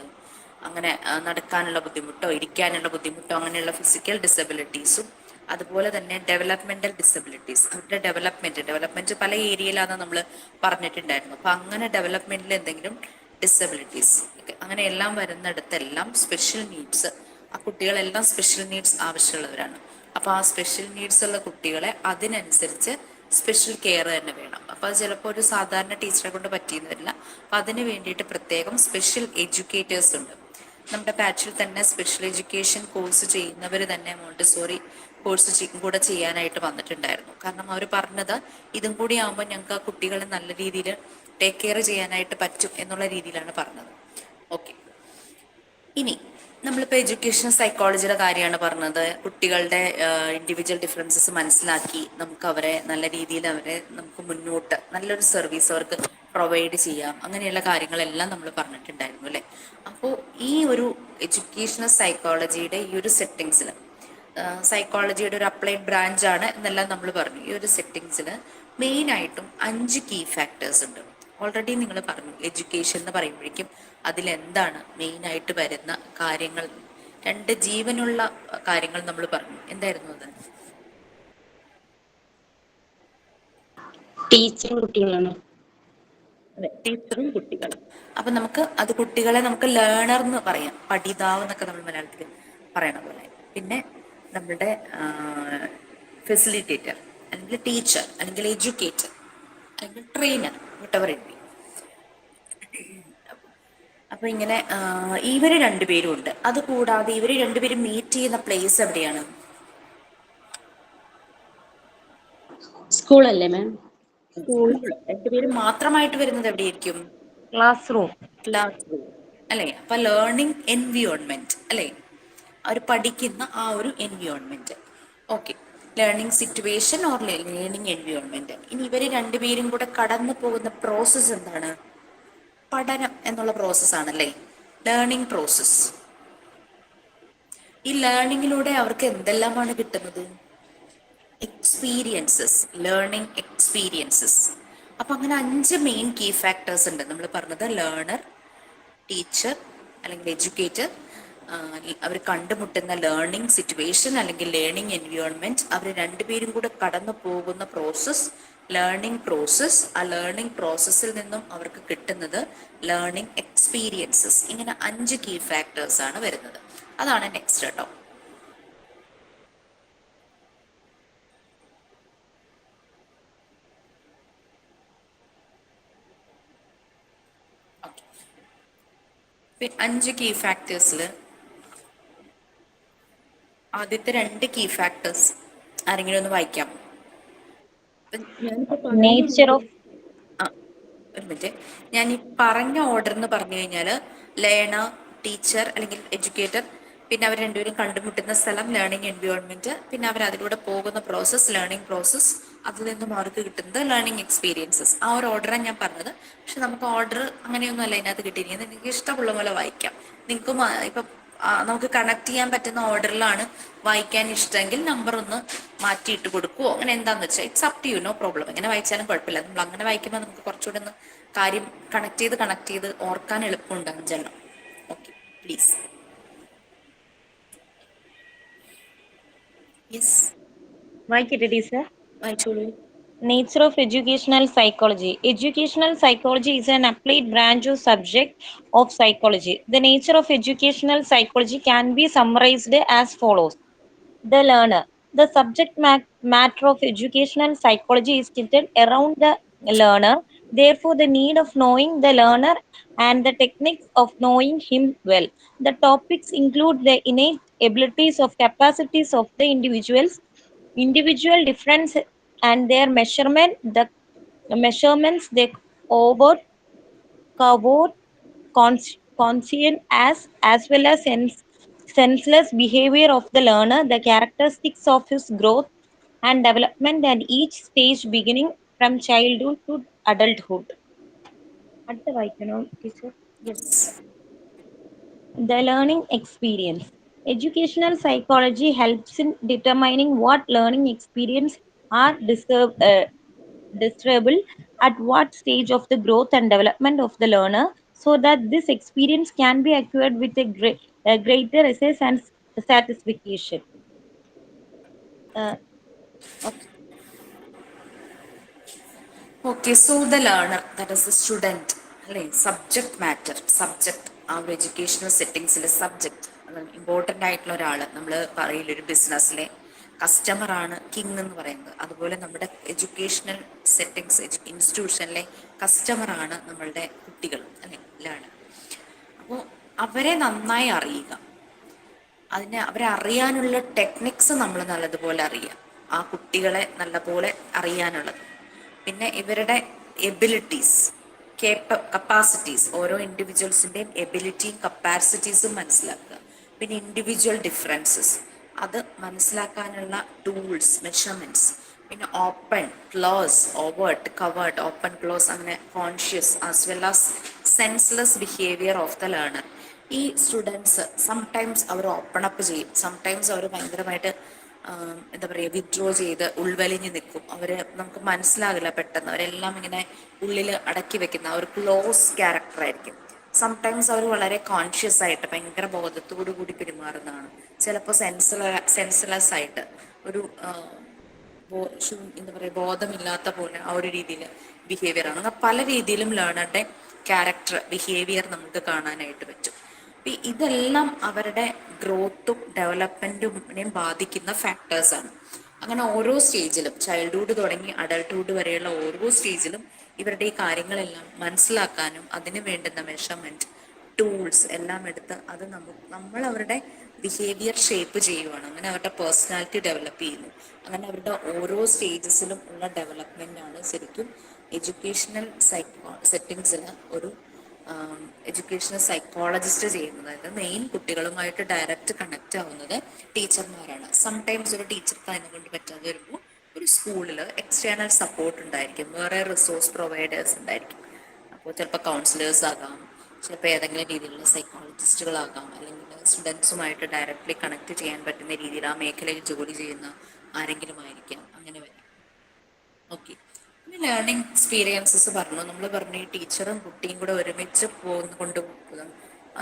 അങ്ങനെ നടക്കാനുള്ള ബുദ്ധിമുട്ടോ ഇരിക്കാനുള്ള ബുദ്ധിമുട്ടോ, അങ്ങനെയുള്ള ഫിസിക്കൽ ഡിസബിലിറ്റീസും. അതുപോലെ തന്നെ ഡെവലപ്മെന്റൽ ഡിസബിലിറ്റീസ്, അവരുടെ ഡെവലപ്മെന്റ് പല ഏരിയയിലാണെന്ന് നമ്മൾ പറഞ്ഞിട്ടുണ്ടായിരുന്നു. അപ്പൊ അങ്ങനെ ഡെവലപ്മെന്റിൽ എന്തെങ്കിലും ഡിസബിലിറ്റീസ്, അങ്ങനെ എല്ലാം വരുന്നിടത്തെല്ലാം സ്പെഷ്യൽ നീഡ്സ്, ആ കുട്ടികളെല്ലാം സ്പെഷ്യൽ നീഡ്സ് ആവശ്യമുള്ളവരാണ്. അപ്പൊ ആ സ്പെഷ്യൽ നീഡ്സ് ഉള്ള കുട്ടികളെ അതിനനുസരിച്ച് സ്പെഷ്യൽ കെയർ തന്നെ വേണം. അപ്പോൾ അത് ചിലപ്പോൾ ഒരു സാധാരണ ടീച്ചറെ കൊണ്ട് പറ്റിയെന്ന് വരില്ല. അപ്പം അതിന് വേണ്ടിയിട്ട് പ്രത്യേകം സ്പെഷ്യൽ എഡ്യൂക്കേറ്റേഴ്സ് ഉണ്ട്. നമ്മുടെ ബാച്ചിൽ തന്നെ സ്പെഷ്യൽ എഡ്യൂക്കേഷൻ കോഴ്സ് ചെയ്യുന്നവർ തന്നെ മോണ്ടിസോറി കോഴ്സ് കൂടെ ചെയ്യാനായിട്ട് വന്നിട്ടുണ്ടായിരുന്നു. കാരണം അവർ പറഞ്ഞത് ഇതും കൂടി ആകുമ്പോൾ ഞങ്ങൾക്ക് ആ കുട്ടികളെ നല്ല രീതിയിൽ ടേക്ക് കെയർ ചെയ്യാനായിട്ട് പറ്റും എന്നുള്ള രീതിയിലാണ് പറഞ്ഞത്. ഓക്കെ, ഇനി നമ്മളിപ്പോൾ എഡ്യൂക്കേഷൻ സൈക്കോളജിയുടെ കാര്യമാണ് പറഞ്ഞത്. കുട്ടികളുടെ ഇൻഡിവിജ്വൽ ഡിഫറൻസസ് മനസ്സിലാക്കി നമുക്ക് അവരെ നല്ല രീതിയിൽ നമുക്ക് മുന്നോട്ട് നല്ലൊരു സർവീസ് അവർക്ക് പ്രൊവൈഡ് ചെയ്യാം, അങ്ങനെയുള്ള കാര്യങ്ങളെല്ലാം നമ്മൾ പറഞ്ഞിട്ടുണ്ടായിരുന്നു അല്ലേ. അപ്പോൾ ഈ ഒരു എഡ്യൂക്കേഷണൽ സൈക്കോളജിയുടെ ഈ ഒരു സെറ്റിങ്സിൽ, സൈക്കോളജിയുടെ ഒരു അപ്ലൈഡ് ബ്രാഞ്ചാണ് എന്നെല്ലാം നമ്മൾ പറഞ്ഞു. ഈ ഒരു സെറ്റിങ്സിൽ മെയിനായിട്ടും 5 കീ ഫാക്ടേഴ്സ് ഉണ്ട്. ഓൾറെഡി നിങ്ങൾ പറഞ്ഞു എഡ്യൂക്കേഷൻ എന്ന് പറയുമ്പോഴേക്കും അതിലെന്താണ് മെയിനായിട്ട് വരുന്ന കാര്യങ്ങൾ, 2 ജീവനുള്ള കാര്യങ്ങൾ നമ്മൾ പറഞ്ഞു. എന്തായിരുന്നു അത്? ടീച്ചറും കുട്ടികളാണ്. അതെ, ടീച്ചറും കുട്ടികളും. അപ്പൊ നമുക്ക് അത് കുട്ടികളെ നമുക്ക് ലേണർ എന്ന് പറയാം, പഠിതാവ് എന്നൊക്കെ നമ്മൾ മലയാളത്തിൽ പറയണ പോലെ. പിന്നെ നമ്മളുടെ ഫെസിലിറ്റേറ്റർ അല്ലെങ്കിൽ ടീച്ചർ അല്ലെങ്കിൽ എഡ്യൂക്കേറ്റർ അല്ലെങ്കിൽ ട്രെയിനർ, വട്ടവർ ഇറ്റ് ബി. അപ്പൊ ഇങ്ങനെ ഇവര് രണ്ടുപേരും ഉണ്ട്. അത് കൂടാതെ ഇവര് രണ്ടുപേരും മീറ്റ് ചെയ്യുന്ന പ്ലേസ് എവിടെയാണ്? സ്കൂളല്ലേ മാം? രണ്ടുപേരും മാത്രമായിട്ട് വരുന്നത് എവിടെയായിരിക്കും? Class room. ക്ലാസ് റൂം അല്ലെ. അപ്പൊ ലേണിംഗ് എൻവിയോൺമെന്റ് അല്ലെ, അവർ പഠിക്കുന്ന ആ ഒരു environment. Okay, learning situation or learning environment. ഇനി ഇവര് രണ്ടുപേരും കൂടെ കടന്നു പോകുന്ന പ്രോസസ്സ് എന്താണ്? പഠനം എന്നുള്ള പ്രോസസ്സാണല്ലേ, ലേണിംഗ് പ്രോസസ്. ഈ ലേണിങ്ങിലൂടെ അവർക്ക് എന്തെല്ലാമാണ് കിട്ടുന്നത്? Experiences, learning experiences. അപ്പൊ അങ്ങനെ 5 മെയിൻ കീ ഫാക്ടേഴ്സ് ഉണ്ട്. നമ്മൾ പറഞ്ഞത് ലേണർ, ടീച്ചർ അല്ലെങ്കിൽ എഡ്യൂക്കേറ്റർ, അവർ കണ്ടുമുട്ടുന്ന ലേണിംഗ് സിറ്റുവേഷൻ അല്ലെങ്കിൽ ലേണിംഗ് എൻവിയോൺമെന്റ്, അവർ രണ്ടുപേരും കൂടെ കടന്നു പോകുന്ന പ്രോസസ് ലേണിംഗ് പ്രോസസ്. ആ ലേണിംഗ് പ്രോസസ്സിൽ നിന്നും അവർക്ക് കിട്ടുന്നത് ലേണിംഗ് എക്സ്പീരിയൻസസ്. ഇങ്ങനെ 5 കീ ഫാക്ടേഴ്സ് ആണ് വരുന്നത്. അതാണ് നെക്സ്റ്റ് കേട്ടോ. പിന്നെ 5 കീ ഫാക്ടേഴ്സിൽ ആദ്യത്തെ 2 കീ ഫാക്ടേഴ്സ് ആരെങ്കിലും ഒന്ന് വായിക്കാം? നേച്ചർ ഓഫ് ഒരു മിനിറ്റ്, ഞാൻ ഈ പറഞ്ഞ ഓർഡർ എന്ന് പറഞ്ഞു കഴിഞ്ഞാൽ ലേണർ, ടീച്ചർ അല്ലെങ്കിൽ എഡ്യൂക്കേറ്റർ, പിന്നെ അവർ രണ്ടുപേരും കണ്ടുമുട്ടുന്ന സ്ഥലം ലേണിംഗ് എൻവിയോൺമെന്റ്, പിന്നെ അവർ അതിലൂടെ പോകുന്ന പ്രോസസ്സ് ലേണിംഗ് പ്രോസസ്സ്, അതിൽ നിന്നും അവർക്ക് കിട്ടുന്നത് ലേണിംഗ് എക്സ്പീരിയൻസസ്. ആ ഒരു ഓർഡറാണ് ഞാൻ പറഞ്ഞത്. പക്ഷെ നമുക്ക് ഓർഡർ അങ്ങനെയൊന്നും അല്ല ഇതിനകത്ത് കിട്ടിയിരിക്കുന്നത്. നിങ്ങൾക്ക് ഇഷ്ടമുള്ള പോലെ വായിക്കാം. നിങ്ങൾക്ക് ഇപ്പം നമുക്ക് കണക്ട് ചെയ്യാൻ പറ്റുന്ന ഓർഡറിലാണ് വായിക്കാൻ ഇഷ്ടമെങ്കിൽ നമ്പർ ഒന്ന് മാറ്റിയിട്ട് കൊടുക്കുവോ, അങ്ങനെ എന്താന്ന് വെച്ചാൽ it's up to you, no problem. എങ്ങനെ വായിച്ചാലും കുഴപ്പമില്ല. നമ്മൾ അങ്ങനെ വായിക്കുമ്പോൾ നമുക്ക് കുറച്ചുകൂടെ ഒന്ന് കാര്യം കണക്ട് ചെയ്ത് ഓർക്കാൻ എളുപ്പമുണ്ട് 5 എണ്ണം. Okay, please. യെസ്, വായിക്കട്ടെ ടീച്ചർ? വായിച്ചോളൂ. Nature of educational psychology. Educational psychology is an applied branch or subject of psychology. The nature of educational psychology can be summarized as follows. The learner. The subject matter of educational psychology is centered around the learner. Therefore, the need of knowing the learner and the techniques of knowing him well. The topics include the innate abilities of capacities of the individual difference and their measurement, the measurements they covered conscient as well as senseless behavior of the learner, the characteristics of his growth and development at each stage beginning from childhood to adulthood. അടുത്ത വായിക്കണോ teacher? Yes. The learning experience. Educational psychology helps in determining what learning experience are desirable at what stage of the growth and development of the learner, so that this experience can be acquired with a greater essence and satisfaction. Okay, so the learner, that is the student അല്ലേ. Subject matter, subject ആ ഒരു educational സെറ്റിങ്സിലെ subject important ആയിട്ടുള്ള ഒരാൾ. നമ്മൾ പറയില്ല ഒരു ബിസിനസ്സിലെ കസ്റ്റമറാണ് king എന്ന് പറയുന്നത്. അതുപോലെ നമ്മുടെ എഡ്യൂക്കേഷണൽ സെറ്റിങ്സ് ഇൻസ്റ്റിറ്റ്യൂഷനിലെ കസ്റ്റമറാണ് നമ്മളുടെ കുട്ടികൾ അല്ലെ, ലേണർ. അപ്പോൾ അവരെ നന്നായി അറിയുക. അതിനെ അവരെ അറിയാനുള്ള ടെക്നിക്സ് നമ്മൾ നല്ലതുപോലെ അറിയാം, ആ കുട്ടികളെ നല്ലപോലെ അറിയാനുള്ളത്. പിന്നെ ഇവരുടെ എബിലിറ്റീസ്, കപ്പാസിറ്റീസ്, ഓരോ ഇൻഡിവിജ്വൽസിൻ്റെയും എബിലിറ്റിയും കപ്പാസിറ്റീസും മനസ്സിലാക്കുക. പിന്നെ ഇൻഡിവിജ്വൽ ഡിഫറൻസസ് അത് മനസ്സിലാക്കാനുള്ള ടൂൾസ്, മെഷർമെൻറ്റ്സ്. പിന്നെ open, close, overt, covert, open close, അങ്ങനെ conscious as well as senseless behaviour of the learner. ഈ സ്റ്റുഡൻസ് സംടൈംസ് അവർ ഓപ്പൺ അപ്പ് ചെയ്യും, സംടൈംസ് അവർ ഭയങ്കരമായിട്ട് എന്താ പറയുക, വിത്ഡ്രോ ചെയ്ത് ഉൾവലിഞ്ഞ് നിൽക്കും. അവര് നമുക്ക് മനസ്സിലാകില്ല പെട്ടെന്ന്, അവരെല്ലാം ഇങ്ങനെ ഉള്ളിൽ അടക്കി വെക്കുന്ന ഒരു ക്ലോസ് ക്യാരക്ടർ ആയിരിക്കും. സംടൈംസ് അവർ വളരെ കോൺഷ്യസ് ആയിട്ട് ഭയങ്കര ബോധത്തോടു കൂടി പെരുമാറുന്നതാണ്. ചിലപ്പോൾ സെൻസ്ലെസ് ആയിട്ട് ഒരു എന്താ പറയുക, ബോധമില്ലാത്ത പോലെ ആ ഒരു രീതിയിൽ ബിഹേവിയർ ആണ്. അങ്ങനെ പല രീതിയിലും ലേണറുടെ ക്യാരക്ടർ, ബിഹേവിയർ നമുക്ക് കാണാനായിട്ട് പറ്റും. ഇതെല്ലാം അവരുടെ ഗ്രോത്തും ഡെവലപ്മെന്റിനെയും ബാധിക്കുന്ന ഫാക്ടേഴ്സാണ്. അങ്ങനെ ഓരോ സ്റ്റേജിലും, ചൈൽഡ്ഹുഡ് തുടങ്ങി അഡൾട്ട്ഹുഡ് വരെയുള്ള ഓരോ സ്റ്റേജിലും ഇവരുടെ ഈ കാര്യങ്ങളെല്ലാം മനസ്സിലാക്കാനും അതിന് വേണ്ടുന്ന മെഷർമെന്റ് ടൂൾസ് എല്ലാം എടുത്ത് അത് നമ്മൾ അവരുടെ ബിഹേവിയർ ഷേപ്പ് ചെയ്യുവാണ്. അങ്ങനെ അവരുടെ പേഴ്സണാലിറ്റി ഡെവലപ്പ് ചെയ്യുന്നു. അങ്ങനെ അവരുടെ ഓരോ സ്റ്റേജസിലും ഉള്ള ഡെവലപ്മെന്റ് ആണ് ശരിക്കും എഡ്യൂക്കേഷണൽ സെറ്റിങ്സിൽ ഒരു എഡ്യൂക്കേഷണൽ സൈക്കോളജിസ്റ്റ് ചെയ്യുന്നത്. അതായത് മെയിൻ കുട്ടികളുമായിട്ട് ഡയറക്റ്റ് കണക്ട് ആവുന്നത് ടീച്ചർമാരാണ്. സംടൈംസ് ഒരു ടീച്ചർക്ക് അതിനെക്കൊണ്ട് പറ്റാതെ വരുമ്പോൾ ഒരു സ്കൂളിൽ എക്സ്റ്റേണൽ സപ്പോർട്ട് ഉണ്ടായിരിക്കും, വേറെ റിസോഴ്സ് പ്രൊവൈഡേഴ്സ് ഉണ്ടായിരിക്കും. അപ്പോൾ ചിലപ്പോൾ കൗൺസിലേഴ്സ് ആകാം, ചിലപ്പോൾ ഏതെങ്കിലും രീതിയിലുള്ള സൈക്കോളജിസ്റ്റുകളാകാം, അല്ലെങ്കിൽ സ്റ്റുഡൻസുമായിട്ട് ഡയറക്റ്റ്ലി കണക്ട് ചെയ്യാൻ പറ്റുന്ന രീതിയിൽ ആ മേഖലയിൽ ജോലി ചെയ്യുന്ന ആരെങ്കിലും ആയിരിക്കാം, അങ്ങനെ വരാം. ഓക്കെ. പിന്നെ ലേണിംഗ് എക്സ്പീരിയൻസസ് പറഞ്ഞു. നമ്മൾ പറഞ്ഞു ഈ ടീച്ചറും കുട്ടിയും കൂടെ ഒരുമിച്ച്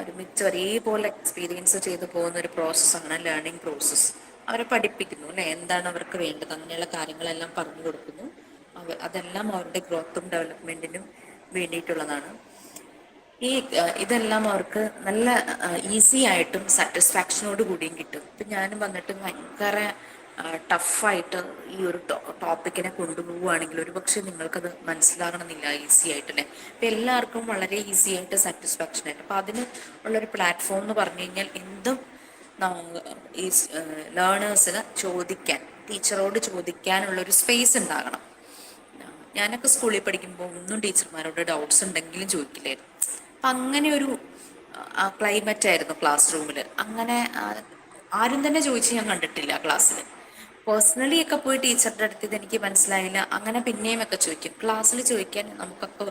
ഒരുമിച്ച് ഒരേപോലെ എക്സ്പീരിയൻസ് ചെയ്ത് പോകുന്ന ഒരു പ്രോസസ്സാണ് ലേണിംഗ് പ്രോസസ്സ്. അവരെ പഠിപ്പിക്കുന്നു അല്ലെ, എന്താണ് അവർക്ക് വേണ്ടത്, അങ്ങനെയുള്ള കാര്യങ്ങളെല്ലാം പറഞ്ഞു കൊടുക്കുന്നു. അതെല്ലാം അവരുടെ ഗ്രോത്തും ഡെവലപ്മെന്റിനും വേണ്ടിയിട്ടുള്ളതാണ്. ഇതെല്ലാം അവർക്ക് നല്ല ഈസി ആയിട്ടും സാറ്റിസ്ഫാക്ഷനോട് കൂടിയും കിട്ടും. ഇപ്പം ഞാനും വന്നിട്ട് ഭയങ്കര ടഫായിട്ട് ഈ ഒരു ടോപ്പിക്കിനെ കൊണ്ടുപോവുകയാണെങ്കിൽ ഒരുപക്ഷെ നിങ്ങൾക്കത് മനസ്സിലാകണമെന്നില്ല ഈസി ആയിട്ടല്ലേ. അപ്പം എല്ലാവർക്കും വളരെ ഈസി ആയിട്ട് സാറ്റിസ്ഫാക്ഷൻ ആയിട്ട്, അപ്പം അതിന് ഉള്ളൊരു പ്ലാറ്റ്ഫോം എന്ന് പറഞ്ഞു കഴിഞ്ഞാൽ എന്തും ഈ ലേണേഴ്സിന് ചോദിക്കാൻ, ടീച്ചറോട് ചോദിക്കാനുള്ളൊരു സ്പേസ് ഉണ്ടാകണം. ഞാനൊക്കെ സ്കൂളിൽ പഠിക്കുമ്പോൾ ഒന്നും ടീച്ചർമാരോട് ഡൗട്ട്സ് ഉണ്ടെങ്കിലും ചോദിക്കില്ലായിരുന്നു. അപ്പം അങ്ങനെ ഒരു ക്ലൈമറ്റ് ആയിരുന്നു ക്ലാസ് റൂമിൽ. അങ്ങനെ ആരും തന്നെ ചോദിച്ച് ഞാൻ കണ്ടിട്ടില്ല ക്ലാസ്സിൽ. പേഴ്സണലി ഒക്കെ പോയി ടീച്ചറുടെ അടുത്ത് ഇത് എനിക്ക് മനസ്സിലായില്ല അങ്ങനെ പിന്നെയും ഒക്കെ ചോദിക്കും. ക്ലാസ്സിൽ ചോദിക്കാൻ നമുക്കൊക്കെ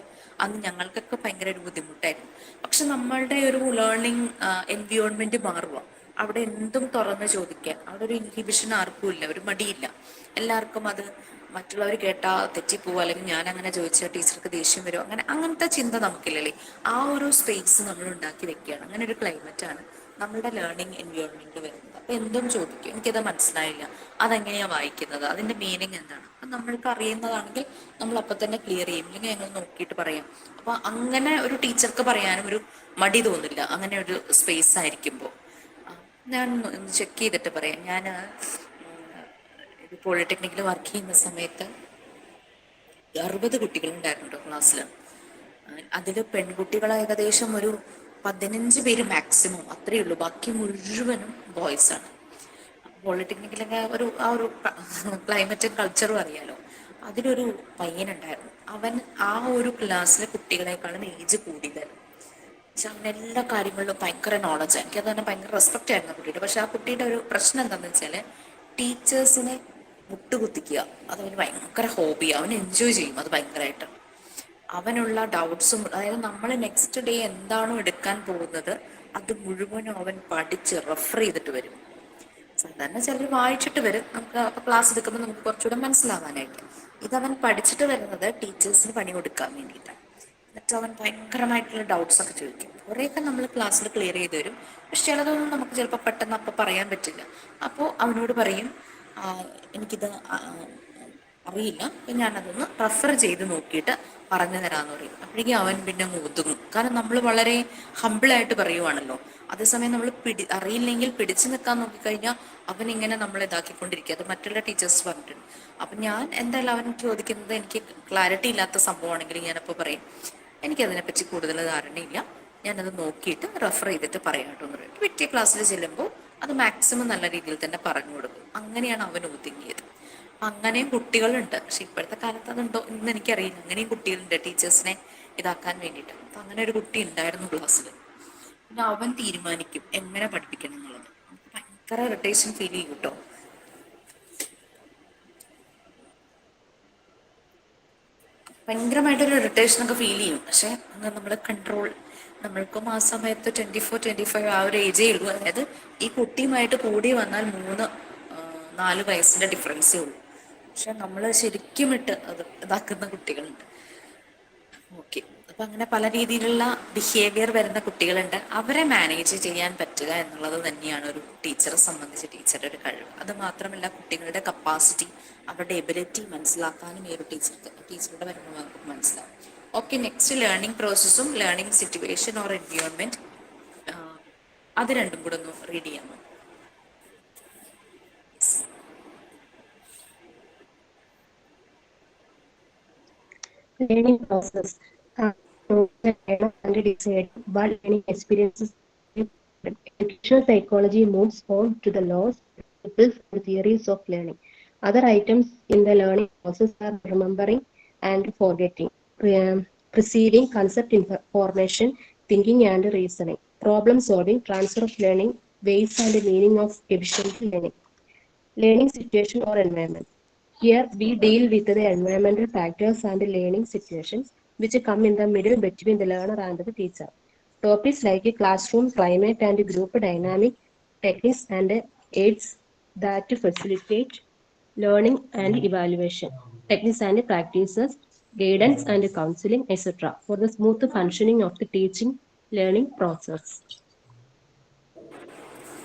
അന്ന് ഞങ്ങൾക്കൊക്കെ ഭയങ്കര ഒരു ബുദ്ധിമുട്ടായിരുന്നു. പക്ഷെ നമ്മളുടെ ഒരു ലേണിംഗ് എൻവിയോൺമെന്റ് മാറുക, അവിടെ എന്തും തുറന്ന് ചോദിക്കാൻ, അവിടെ ഒരു ഇൻഹിബിഷൻ ആർക്കും ഇല്ല, ഒരു മടിയില്ല. എല്ലാവർക്കും അത് മറ്റുള്ളവർ കേട്ടാൽ തെറ്റിപ്പോവുക, അല്ലെങ്കിൽ ഞാൻ അങ്ങനെ ചോദിച്ചാൽ ടീച്ചർക്ക് ദേഷ്യം വരുമോ, അങ്ങനത്തെ ചിന്ത നമുക്കില്ലല്ലേ. ആ ഒരു സ്പേസ് നമ്മൾ ഉണ്ടാക്കി വെക്കുകയാണ്. അങ്ങനെ ഒരു ക്ലൈമറ്റാണ് നമ്മുടെ ലേണിംഗ് എൻവിയോൺമെന്റ് വരുന്നത്. അപ്പൊ എന്തും ചോദിക്കും, എനിക്കത് മനസ്സിലായില്ല, അതെങ്ങനെയാണ് വായിക്കുന്നത്, അതിന്റെ മീനിങ് എന്താണ്, അപ്പം നമ്മൾക്ക് അറിയുന്നതാണെങ്കിൽ നമ്മൾ അപ്പം തന്നെ ക്ലിയർ ചെയ്യും, ഇല്ലെങ്കിൽ ഞങ്ങൾ നോക്കിയിട്ട് പറയാം. അപ്പൊ അങ്ങനെ ഒരു ടീച്ചർക്ക് പറയാനും ഒരു മടി തോന്നില്ല, അങ്ങനെ ഒരു സ്പേസ് ആയിരിക്കുമ്പോൾ. ഞാൻ ഒന്ന് ചെക്ക് ചെയ്തിട്ട് പറയാം. ഞാൻ പോളിടെക്നിക്കിൽ വർക്ക് ചെയ്യുന്ന സമയത്ത് 60 കുട്ടികളുണ്ടായിരുന്നു ക്ലാസ്സിൽ. അതിൽ പെൺകുട്ടികൾ ഏകദേശം ഒരു 15 പേര് മാക്സിമം, അത്രയേ ഉള്ളൂ. ബാക്കി മുഴുവനും ബോയ്സ് ആണ്. പോളിടെക്നിക്കിലൊക്കെ ആ ഒരു ക്ലൈമറ്റും കൾച്ചറും അറിയാലോ. അതിലൊരു പയ്യനുണ്ടായിരുന്നു, അവൻ ആ ഒരു ക്ലാസ്സിലെ കുട്ടികളെക്കാളും ഏജ് കൂടിയതായിരുന്നു. പക്ഷെ അവൻ എല്ലാ കാര്യങ്ങളിലും ഭയങ്കര നോളജ്. എനിക്കത് തന്നെ ഭയങ്കര റെസ്പെക്റ്റ് ആയിരുന്നു കുട്ടിയുടെ. പക്ഷെ ആ കുട്ടിയുടെ ഒരു പ്രശ്നം എന്താണെന്ന് വെച്ചാൽ ടീച്ചേഴ്സിനെ മുട്ടുകുത്തിക്കുക അതവന് ഭയങ്കര ഹോബിയാണ്, അവൻ എൻജോയ് ചെയ്യും അത് ഭയങ്കരമായിട്ട്. അവനുള്ള ഡൗട്ട്സും, അതായത് നമ്മൾ നെക്സ്റ്റ് ഡേ എന്താണോ എടുക്കാൻ പോകുന്നത് അത് മുഴുവനും അവൻ പഠിച്ച് റെഫർ ചെയ്തിട്ട് വരും. സാധാരണ ചിലർ വായിച്ചിട്ട് വരും, നമുക്ക് അപ്പോൾ ക്ലാസ് എടുക്കുമ്പോൾ നമുക്ക് കുറച്ചുകൂടെ മനസ്സിലാവാനായിട്ട്. ഇതവൻ പഠിച്ചിട്ട് വരുന്നത് ടീച്ചേഴ്സിന് പണി കൊടുക്കാൻ വേണ്ടിയിട്ടാണ്. എന്നിട്ട് അവൻ ഭയങ്കരമായിട്ടുള്ള ഡൗട്ട്സ് ഒക്കെ ചോദിക്കും. കുറേയൊക്കെ നമ്മൾ ക്ലാസ്സിൽ ക്ലിയർ ചെയ്ത് തരും, പക്ഷെ ചിലതൊന്നും നമുക്ക് ചിലപ്പോൾ പെട്ടെന്ന് അപ്പം പറയാൻ പറ്റില്ല. അപ്പോൾ അവനോട് പറയും, എനിക്കിത് അറിയില്ല, ഞാനതൊന്ന് റെഫർ ചെയ്ത് നോക്കിയിട്ട് പറഞ്ഞു തരാമെന്ന് പറയും. അപ്പോഴേക്കും അവൻ പിന്നെ ഒതുങ്ങും. കാരണം നമ്മൾ വളരെ ഹമ്പിളായിട്ട് പറയുവാണല്ലോ. അതേസമയം നമ്മൾ അറിയില്ലെങ്കിൽ പിടിച്ചു നിൽക്കാൻ നോക്കിക്കഴിഞ്ഞാൽ അവൻ ഇങ്ങനെ നമ്മൾ ഇതാക്കിക്കൊണ്ടിരിക്കുക. അത് മറ്റുള്ള ടീച്ചേഴ്സ് പറഞ്ഞിട്ടുണ്ട്. അപ്പം ഞാൻ എന്തായാലും അവൻ ചോദിക്കുന്നത് എനിക്ക് ക്ലാരിറ്റി ഇല്ലാത്ത സംഭവമാണെങ്കിൽ ഞാനപ്പോൾ പറയും, എനിക്കതിനെപ്പറ്റി കൂടുതൽ ധാരണയില്ല, ഞാനത് നോക്കിയിട്ട് റെഫർ ചെയ്തിട്ട് പറയാം കേട്ടോ എന്ന് പറയും. പിറ്റേ ക്ലാസ്സിൽ ചെല്ലുമ്പോൾ അത് മാക്സിമം നല്ല രീതിയിൽ തന്നെ പറഞ്ഞു കൊടുക്കും. അങ്ങനെയാണ് അവൻ ഒതുങ്ങിയത്. അങ്ങനെയും കുട്ടികളുണ്ട്. പക്ഷെ ഇപ്പോഴത്തെ കാലത്ത് അതുണ്ടോ എന്ന് എനിക്കറിയില്ല. അങ്ങനെയും കുട്ടികളുണ്ട് ടീച്ചേഴ്സിനെ ഇതാക്കാൻ വേണ്ടിയിട്ട്. അപ്പൊ അങ്ങനെ ഒരു കുട്ടി ഉണ്ടായിരുന്നു ക്ലാസ്സിൽ. പിന്നെ അവൻ തീരുമാനിക്കും എങ്ങനെ പഠിപ്പിക്കണം എന്നുള്ളത്. നമുക്ക് ഭയങ്കര ഇറിറ്റേഷൻ ഫീൽ ചെയ്യും കേട്ടോ. ഭയങ്കരമായിട്ടൊരു ഇറിറ്റേഷൻ ഒക്കെ ഫീൽ ചെയ്യും. പക്ഷെ നമ്മൾ കൺട്രോൾ, നമ്മൾക്കും ആ സമയത്ത് 24-25 ആ ഒരു ഏജേ ഉള്ളൂ. അതായത് ഈ കുട്ടിയുമായിട്ട് കൂടി വന്നാൽ 3-4 വയസ്സിന്റെ ഡിഫറൻസേ ഉള്ളൂ. പക്ഷെ നമ്മൾ ശരിക്കും ഇട്ട് അത് ഇതാക്കുന്ന കുട്ടികളുണ്ട്. ഓക്കെ, അപ്പൊ അങ്ങനെ പല രീതിയിലുള്ള ബിഹേവിയർ വരുന്ന കുട്ടികളുണ്ട്. അവരെ മാനേജ് ചെയ്യാൻ പറ്റുക എന്നുള്ളത് തന്നെയാണ് ഒരു ടീച്ചറെ സംബന്ധിച്ച് ടീച്ചറുടെ ഒരു കഴിവ്. അത് മാത്രമല്ല കുട്ടികളുടെ കപ്പാസിറ്റി, അവരുടെ എബിലിറ്റി മനസ്സിലാക്കാനും ഈ ഒരു ടീച്ചറുടെ വരുമ്പോൾ നമുക്ക് മനസ്സിലാവും. ഓക്കെ, നെക്സ്റ്റ് ലേണിംഗ് പ്രോസസ്സും ലേണിംഗ് സിറ്റുവേഷൻ ഓർ എൻവയോൺമെന്റ്, അത് രണ്ടും കൂടെ ഒന്ന് റീഡ് ചെയ്യാമോ? Learning process and decide what learning experiences. Educational psychology moves on to the laws, principles, and theories of learning. Other items in the learning process are remembering and forgetting, perceiving concept information, thinking and reasoning, problem solving, transfer of learning, ways and meaning of efficient learning. Learning situation or environment. Here we deal with the environmental factors and learning situations which come in the middle between the learner and the teacher. Topics like classroom climate and group dynamic, techniques and aids that facilitate learning and evaluation, techniques and practices, guidance and counseling, etc. for the smooth functioning of the teaching learning process.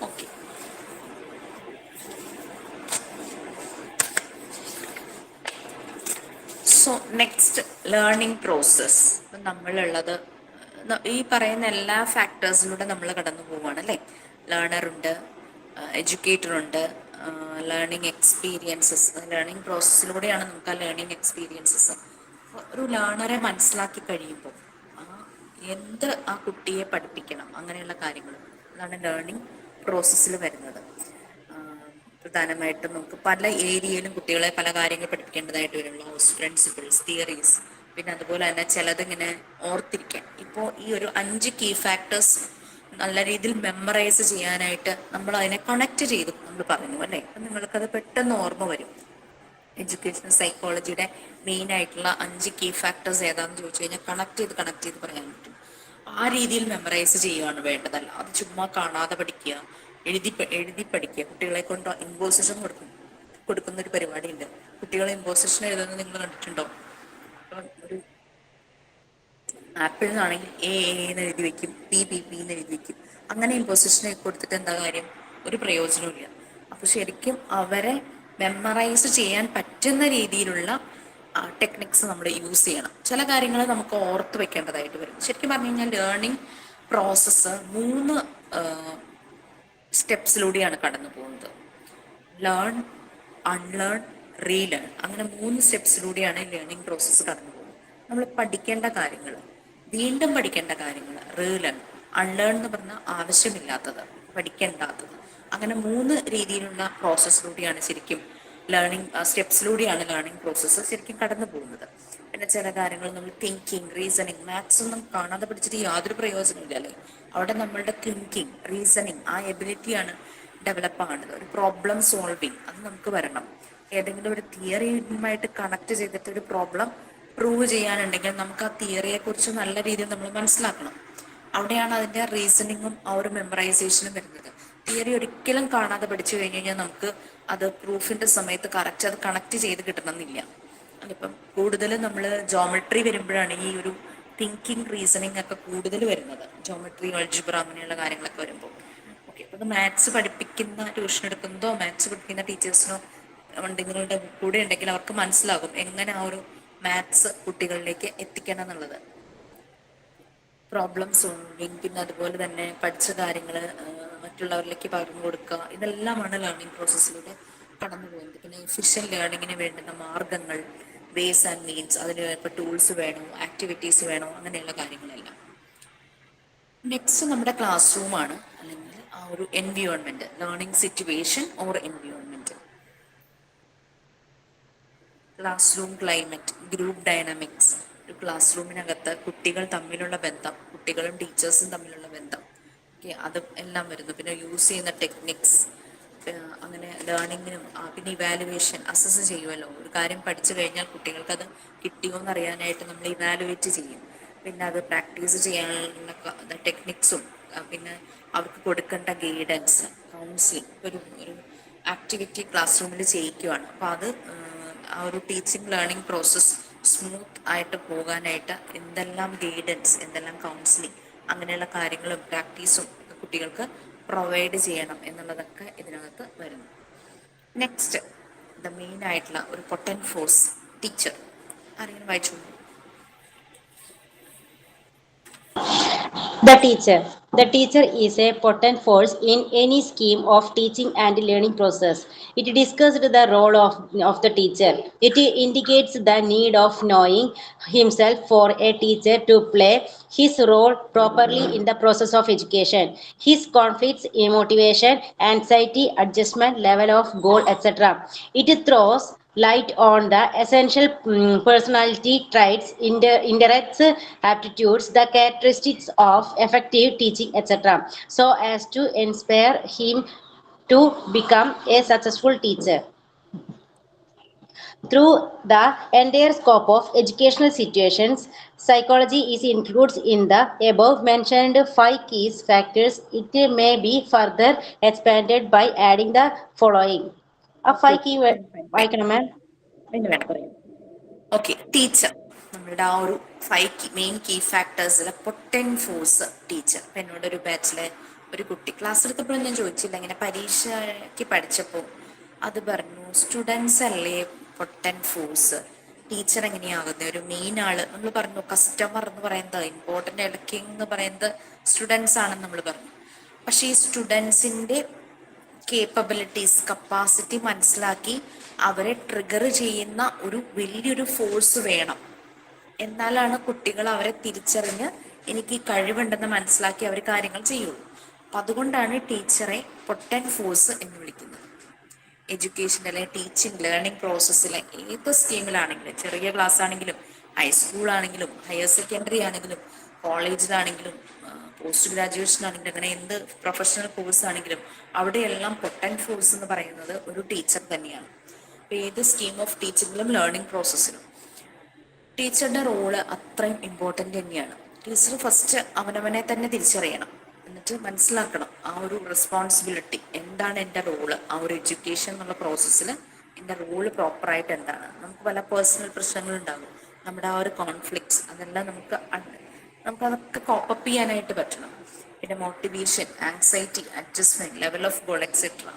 Okay, so next learning process. ഇപ്പം നമ്മളുള്ളത് ഈ പറയുന്ന എല്ലാ ഫാക്ടേഴ്സിലൂടെ നമ്മൾ കടന്നു പോവുകയാണ് അല്ലേ. ലേണറുണ്ട്, എഡ്യൂക്കേറ്ററുണ്ട്, learning experiences. Learning പ്രോസസ്സിലൂടെയാണ് നമുക്ക് ആ ലേണിംഗ് എക്സ്പീരിയൻസസ്. ഒരു ലേണറെ മനസ്സിലാക്കി കഴിയുമ്പോൾ എന്ത് ആ കുട്ടിയെ പഠിപ്പിക്കണം, അങ്ങനെയുള്ള കാര്യങ്ങൾ അതാണ് ലേണിംഗ് പ്രോസസ്സിൽ വരുന്നത്. പ്രധാനമായിട്ടും നമുക്ക് പല ഏരിയയിലും കുട്ടികളെ പല കാര്യങ്ങൾ പഠിപ്പിക്കേണ്ടതായിട്ട് വരും. ലോസ്, പ്രിൻസിപ്പിൾസ്, തിയറീസ്, പിന്നെ അതുപോലെ തന്നെ ചിലതിങ്ങനെ ഓർത്തിരിക്കാൻ. ഇപ്പോൾ ഈ ഒരു 5 കീ ഫാക്ടേഴ്സ് നല്ല രീതിയിൽ മെമ്മറൈസ് ചെയ്യാനായിട്ട് നമ്മൾ അതിനെ കണക്ട് ചെയ്ത് നമ്മൾ പറഞ്ഞു അല്ലേ. അപ്പം നിങ്ങൾക്കത് പെട്ടെന്ന് ഓർമ്മ വരും. എഡ്യൂക്കേഷണൽ സൈക്കോളജിയുടെ മെയിൻ ആയിട്ടുള്ള 5 കീ ഫാക്ടേഴ്സ് ഏതാണെന്ന് ചോദിച്ചു കഴിഞ്ഞാൽ കണക്ട് ചെയ്ത് പറയാൻ പറ്റും. ആ രീതിയിൽ മെമ്മറൈസ് ചെയ്യുകയാണ് വേണ്ടതല്ല. അത് ചുമ്മാ കാണാതെ പഠിക്കുക, എഴുതി പഠിക്കുക. കുട്ടികളെ കൊണ്ട് ഇമ്പോസിഷൻ കൊടുക്കുന്ന ഒരു പരിപാടി ഉണ്ട്. കുട്ടികളെ ഇമ്പോസിഷൻ എഴുതുന്നത് നിങ്ങൾ കണ്ടിട്ടുണ്ടോ? ഒരു ആപ്പിൾ നിന്നാണെങ്കിൽ എ എന്ന് എഴുതി വെക്കും, പി എന്ന് എഴുതി വെക്കും. അങ്ങനെ ഇമ്പോസിഷൻ കൊടുത്തിട്ട് എന്താ കാര്യം? ഒരു പ്രയോജനമില്ല. അപ്പൊ ശരിക്കും അവരെ മെമ്മറൈസ് ചെയ്യാൻ പറ്റുന്ന രീതിയിലുള്ള ടെക്നിക്സ് നമ്മൾ യൂസ് ചെയ്യണം. ചില കാര്യങ്ങൾ നമുക്ക് ഓർത്ത് വെക്കേണ്ടതായിട്ട് വരും. ശരിക്കും പറഞ്ഞു കഴിഞ്ഞാൽ ലേണിംഗ് പ്രോസസ്സ് 3 സ്റ്റെപ്സിലൂടെയാണ് കടന്നു പോകുന്നത്. Learn, unlearn, relearn. അങ്ങനെ 3 സ്റ്റെപ്സിലൂടെയാണ് ലേണിംഗ് പ്രോസസ്സ് കടന്നു പോകുന്നത്. നമ്മൾ പഠിക്കേണ്ട കാര്യങ്ങൾ, വീണ്ടും പഠിക്കേണ്ട കാര്യങ്ങൾ റീലേൺ. അൺലേൺ എന്ന് പറഞ്ഞാൽ ആവശ്യമില്ലാത്തത്, പഠിക്കേണ്ടാത്തത്. അങ്ങനെ 3 രീതിയിലുള്ള പ്രോസസ്സിലൂടെയാണ് ശരിക്കും ലേണിംഗ് സ്റ്റെപ്സിലൂടെയാണ് ലേണിംഗ് പ്രോസസ്സ് ശരിക്കും കടന്നു പോകുന്നത്. പിന്നെ ചില കാര്യങ്ങൾ നമ്മൾ തിങ്കിങ്, റീസണിങ്, മാത്സ് ഒന്നും കാണാതെ പഠിച്ചിട്ട് യാതൊരു പ്രയോജനമില്ലല്ലേ. അവിടെ നമ്മളുടെ തിങ്കിങ്, റീസണിങ്, ആ എബിലിറ്റിയാണ് ഡെവലപ്പ് ആകുന്നത്. ഒരു പ്രോബ്ലം സോൾവിങ് അത് നമുക്ക് വരണം. ഏതെങ്കിലും ഒരു തിയറിയുമായിട്ട് കണക്ട് ചെയ്തിട്ട് ഒരു പ്രോബ്ലം പ്രൂവ് ചെയ്യാനുണ്ടെങ്കിൽ നമുക്ക് ആ തിയറിയെ കുറിച്ച് നല്ല രീതിയിൽ നമ്മൾ മനസ്സിലാക്കണം. അവിടെയാണ് അതിന്റെ റീസണിങ്ങും ആ ഒരു മെമ്മറൈസേഷനും വരുന്നത്. തിയറി ഒരിക്കലും കാണാതെ പഠിച്ചു കഴിഞ്ഞ് കഴിഞ്ഞാൽ നമുക്ക് അത് പ്രൂഫിന്റെ സമയത്ത് കറക്റ്റ് അത് കണക്ട് ചെയ്ത് കിട്ടണമെന്നില്ല. അതിപ്പം കൂടുതലും നമ്മൾ ജോമെട്രി വരുമ്പോഴാണ് ഈ ഒരു തിങ്കിങ്, റീസണിങ് ഒക്കെ കൂടുതൽ വരുന്നത്. ജോമെട്രി, അൾജിബ്ര അങ്ങനെയുള്ള കാര്യങ്ങളൊക്കെ വരുമ്പോൾ. ഓക്കെ, അപ്പൊ മാത്സ് പഠിപ്പിക്കുന്ന ട്യൂഷൻ എടുക്കുന്നതോ മാത്സ് പഠിപ്പിക്കുന്ന ടീച്ചേഴ്സിനോ നിങ്ങളുടെ കൂടെ ഉണ്ടെങ്കിൽ അവർക്ക് മനസ്സിലാകും എങ്ങനെ ആ ഒരു മാത്സ് കുട്ടികളിലേക്ക് എത്തിക്കണം എന്നുള്ളത്. പ്രോബ്ലം സോൾവിങ്, പിന്നെ അതുപോലെ തന്നെ പഠിച്ച കാര്യങ്ങൾ മറ്റുള്ളവരിലേക്ക് പകർന്നു കൊടുക്കുക, ഇതെല്ലാമാണ് ലേണിംഗ് പ്രോസസ്സിലൂടെ കടന്നു പോകുന്നത്. പിന്നെ എഫിഷ്യന്റ് ലേണിങ്ങിന് വേണ്ടുന്ന മാർഗങ്ങൾ, വേസ് ആൻഡ് മീൻസ്, അതിന് ഇപ്പോൾ ടൂൾസ് വേണോ, ആക്ടിവിറ്റീസ് വേണോ, അങ്ങനെയുള്ള കാര്യങ്ങളെല്ലാം. നെക്സ്റ്റ് നമ്മുടെ ക്ലാസ് റൂമാണ്, അല്ലെങ്കിൽ ആ ഒരു environment, learning situation or environment. Class room climate, group dynamics, ഒരു ക്ലാസ് റൂമിനകത്ത് കുട്ടികൾ തമ്മിലുള്ള ബന്ധം, കുട്ടികളും ടീച്ചേഴ്സും തമ്മിലുള്ള ബന്ധം, ഓക്കെ, അത് എല്ലാം വരുന്നു. പിന്നെ യൂസ് ചെയ്യുന്ന ടെക്നിക്സ്, അങ്ങനെ ലേണിങ്ങിനും, പിന്നെ ഇവാലുവേഷൻ, അസസ് ചെയ്യുമല്ലോ. ഒരു കാര്യം പഠിച്ചു കഴിഞ്ഞാൽ കുട്ടികൾക്ക് അത് കിട്ടിയോ എന്നറിയാനായിട്ട് നമ്മൾ ഇവാലുവേറ്റ് ചെയ്യും. പിന്നെ അത് പ്രാക്ടീസ് ചെയ്യാനുള്ള ടെക്നിക്സും, പിന്നെ അവർക്ക് കൊടുക്കേണ്ട ഗൈഡൻസ്, കൗൺസിലിംഗ്. ഒരു ആക്ടിവിറ്റി ക്ലാസ് റൂമിൽ ചെയ്യിക്കുവാണ്, അപ്പോൾ അത് ആ ഒരു ടീച്ചിങ് ലേണിംഗ് പ്രോസസ്സ് സ്മൂത്ത് ആയിട്ട് പോകാനായിട്ട് എന്തെല്ലാം ഗൈഡൻസ്, എന്തെല്ലാം കൗൺസിലിംഗ്, അങ്ങനെയുള്ള കാര്യങ്ങളും പ്രാക്ടീസും കുട്ടികൾക്ക് പ്രൊവൈഡ് ചെയ്യണം എന്നുള്ളതൊക്കെ ഇതിനകത്ത് വരുന്നു. നെക്സ്റ്റ്, ദ മെയിൻ ആയിട്ടുള്ള ഒരു പൊട്ടൻറ്റ് ഫോഴ്സ്, ടീച്ചർ. ആരെങ്കിലും വായിച്ചോളൂ. The teacher. The teacher is a potent force in any scheme of teaching and learning process. It discussed the role of the teacher. It indicates the need of knowing himself for a teacher to play his role properly in the process of education. His conflicts, motivation, anxiety, adjustment, level of goal, etc. It throws light on the essential personality traits, interests, aptitudes, the characteristics of effective teaching, etc., so as to inspire him to become a successful teacher. Through the entire scope of educational situations, psychology is included in the above mentioned 5 key factors. It may be further expanded by adding the following. A 5 key വായിക്കണം മാം. അതിന് വേണം പറയാം. Okay, teacher. നമ്മളുടെ ആ ഒരു 5 main key ഫാക്ടേഴ്സിലെ potent force teacher. അപ്പം എന്നോടൊരു ബാച്ചിലെ ഒരു കുട്ടി ക്ലാസ് എടുത്തപ്പോഴും ഞാൻ ചോദിച്ചില്ല, ഇങ്ങനെ പരീക്ഷയ്ക്ക് പഠിച്ചപ്പോൾ അത് പറഞ്ഞു, സ്റ്റുഡൻസ് അല്ലേ പൊട്ടൻറ്റ് ഫോഴ്സ്, ടീച്ചർ എങ്ങനെയാകുന്നത്, ഒരു മെയിൻ ആള്. നമ്മൾ പറഞ്ഞു കസ്റ്റമർ എന്ന് പറയുന്നത് ഇമ്പോർട്ടൻ്റ് അല്ല, കിങ് എന്ന് പറയുന്നത് സ്റ്റുഡൻസ് ആണെന്ന് നമ്മൾ പറഞ്ഞു. പക്ഷേ ഈ സ്റ്റുഡൻസിൻ്റെ കേപ്പബിലിറ്റീസ്, കപ്പാസിറ്റി മനസ്സിലാക്കി അവരെ ട്രിഗർ ചെയ്യുന്ന ഒരു വലിയൊരു ഫോഴ്സ് വേണം. എന്നാലാണ് കുട്ടികൾ അവരെ തിരിച്ചറിഞ്ഞ് എനിക്ക് ഈ കഴിവുണ്ടെന്ന് മനസ്സിലാക്കി അവർ കാര്യങ്ങൾ ചെയ്യുള്ളൂ. അപ്പം അതുകൊണ്ടാണ് ടീച്ചറെ പൊട്ടൻറ്റ് ഫോഴ്സ് എന്ന് വിളിക്കുന്നത്. എഡ്യൂക്കേഷനിലെ ടീച്ചിങ് ലേണിംഗ് പ്രോസസ്സിലെ ഏത് സ്കീമിലാണെങ്കിലും, ചെറിയ ക്ലാസ് ആണെങ്കിലും ഹൈസ്കൂളാണെങ്കിലും ഹയർ സെക്കൻഡറി ആണെങ്കിലും കോളേജിലാണെങ്കിലും പോസ്റ്റ് ഗ്രാജുവേഷൻ ആണെങ്കിലും അങ്ങനെ എന്ത് പ്രൊഫഷണൽ കോഴ്സ് ആണെങ്കിലും അവിടെയെല്ലാം പൊട്ടൻറ്റ് ഫോഴ്സ് എന്ന് പറയുന്നത് ഒരു ടീച്ചർ തന്നെയാണ്. അപ്പോൾ ഏത് സ്കീം ഓഫ് ടീച്ചിങ്ങിലും ലേണിംഗ് പ്രോസസ്സിലും ടീച്ചറുടെ റോള് അത്രയും ഇമ്പോർട്ടൻ്റ് തന്നെയാണ്. ടീച്ചർ ഫസ്റ്റ് അവനവനെ തന്നെ തിരിച്ചറിയണം, എന്നിട്ട് മനസ്സിലാക്കണം ആ ഒരു റെസ്പോൺസിബിലിറ്റി, എന്താണ് എൻ്റെ റോള്, ആ ഒരു എഡ്യൂക്കേഷൻ എന്നുള്ള പ്രോസസ്സിൽ എൻ്റെ റോള് പ്രോപ്പറായിട്ട് എന്താണ്. നമുക്ക് പല പേഴ്സണൽ പ്രശ്നങ്ങളുണ്ടാകും, നമ്മുടെ ആ ഒരു കോൺഫ്ലിക്ട്സ്, അതെല്ലാം നമുക്കതൊക്കെ കോപ്പപ്പ് ചെയ്യാനായിട്ട് പറ്റണം. പിന്നെ motivation, anxiety, adjustment, level of goal, etcetera.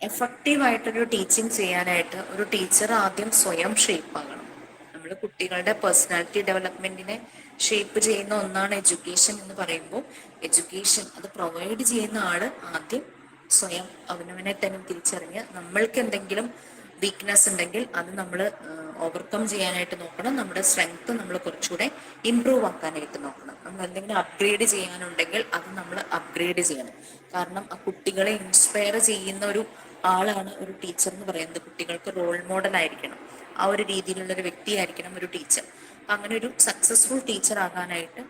എഫക്റ്റീവായിട്ടൊരു ടീച്ചിങ് ചെയ്യാനായിട്ട് ഒരു ടീച്ചർ ആദ്യം സ്വയം ഷേപ്പ് ആകണം. നമ്മൾ കുട്ടികളുടെ പേഴ്സണാലിറ്റി ഡെവലപ്മെന്റിനെ ഷേപ്പ് ചെയ്യുന്ന ഒന്നാണ് എഡ്യൂക്കേഷൻ എന്ന് പറയുമ്പോൾ, എഡ്യൂക്കേഷൻ അത് പ്രൊവൈഡ് ചെയ്യുന്ന ആള് ആദ്യം സ്വയം അവനവനെ തന്നെ തിരിച്ചറിഞ്ഞ് നമ്മൾക്ക് എന്തെങ്കിലും വീക്ക്നെസ് ഉണ്ടെങ്കിൽ അത് നമ്മൾ ഓവർകം ചെയ്യാനായിട്ട് നോക്കണം. നമ്മുടെ സ്ട്രെങ്ത് നമ്മൾ കുറച്ചുകൂടെ ഇമ്പ്രൂവ് ആക്കാനായിട്ട് നോക്കണം. നമ്മൾ എന്തെങ്കിലും അപ്ഗ്രേഡ് ചെയ്യാനുണ്ടെങ്കിൽ അത് നമ്മൾ അപ്ഗ്രേഡ് ചെയ്യണം. കാരണം ആ കുട്ടികളെ ഇൻസ്പയർ ചെയ്യുന്ന ഒരു ആളാണ് ഒരു ടീച്ചർ എന്ന് പറയുന്നത്. കുട്ടികൾക്ക് റോൾ മോഡൽ ആയിരിക്കണം, ആ ഒരു രീതിയിലുള്ള ഒരു വ്യക്തിയായിരിക്കണം ഒരു ടീച്ചർ. അപ്പം അങ്ങനെ ഒരു സക്സസ്ഫുൾ ടീച്ചർ ആകാനായിട്ട്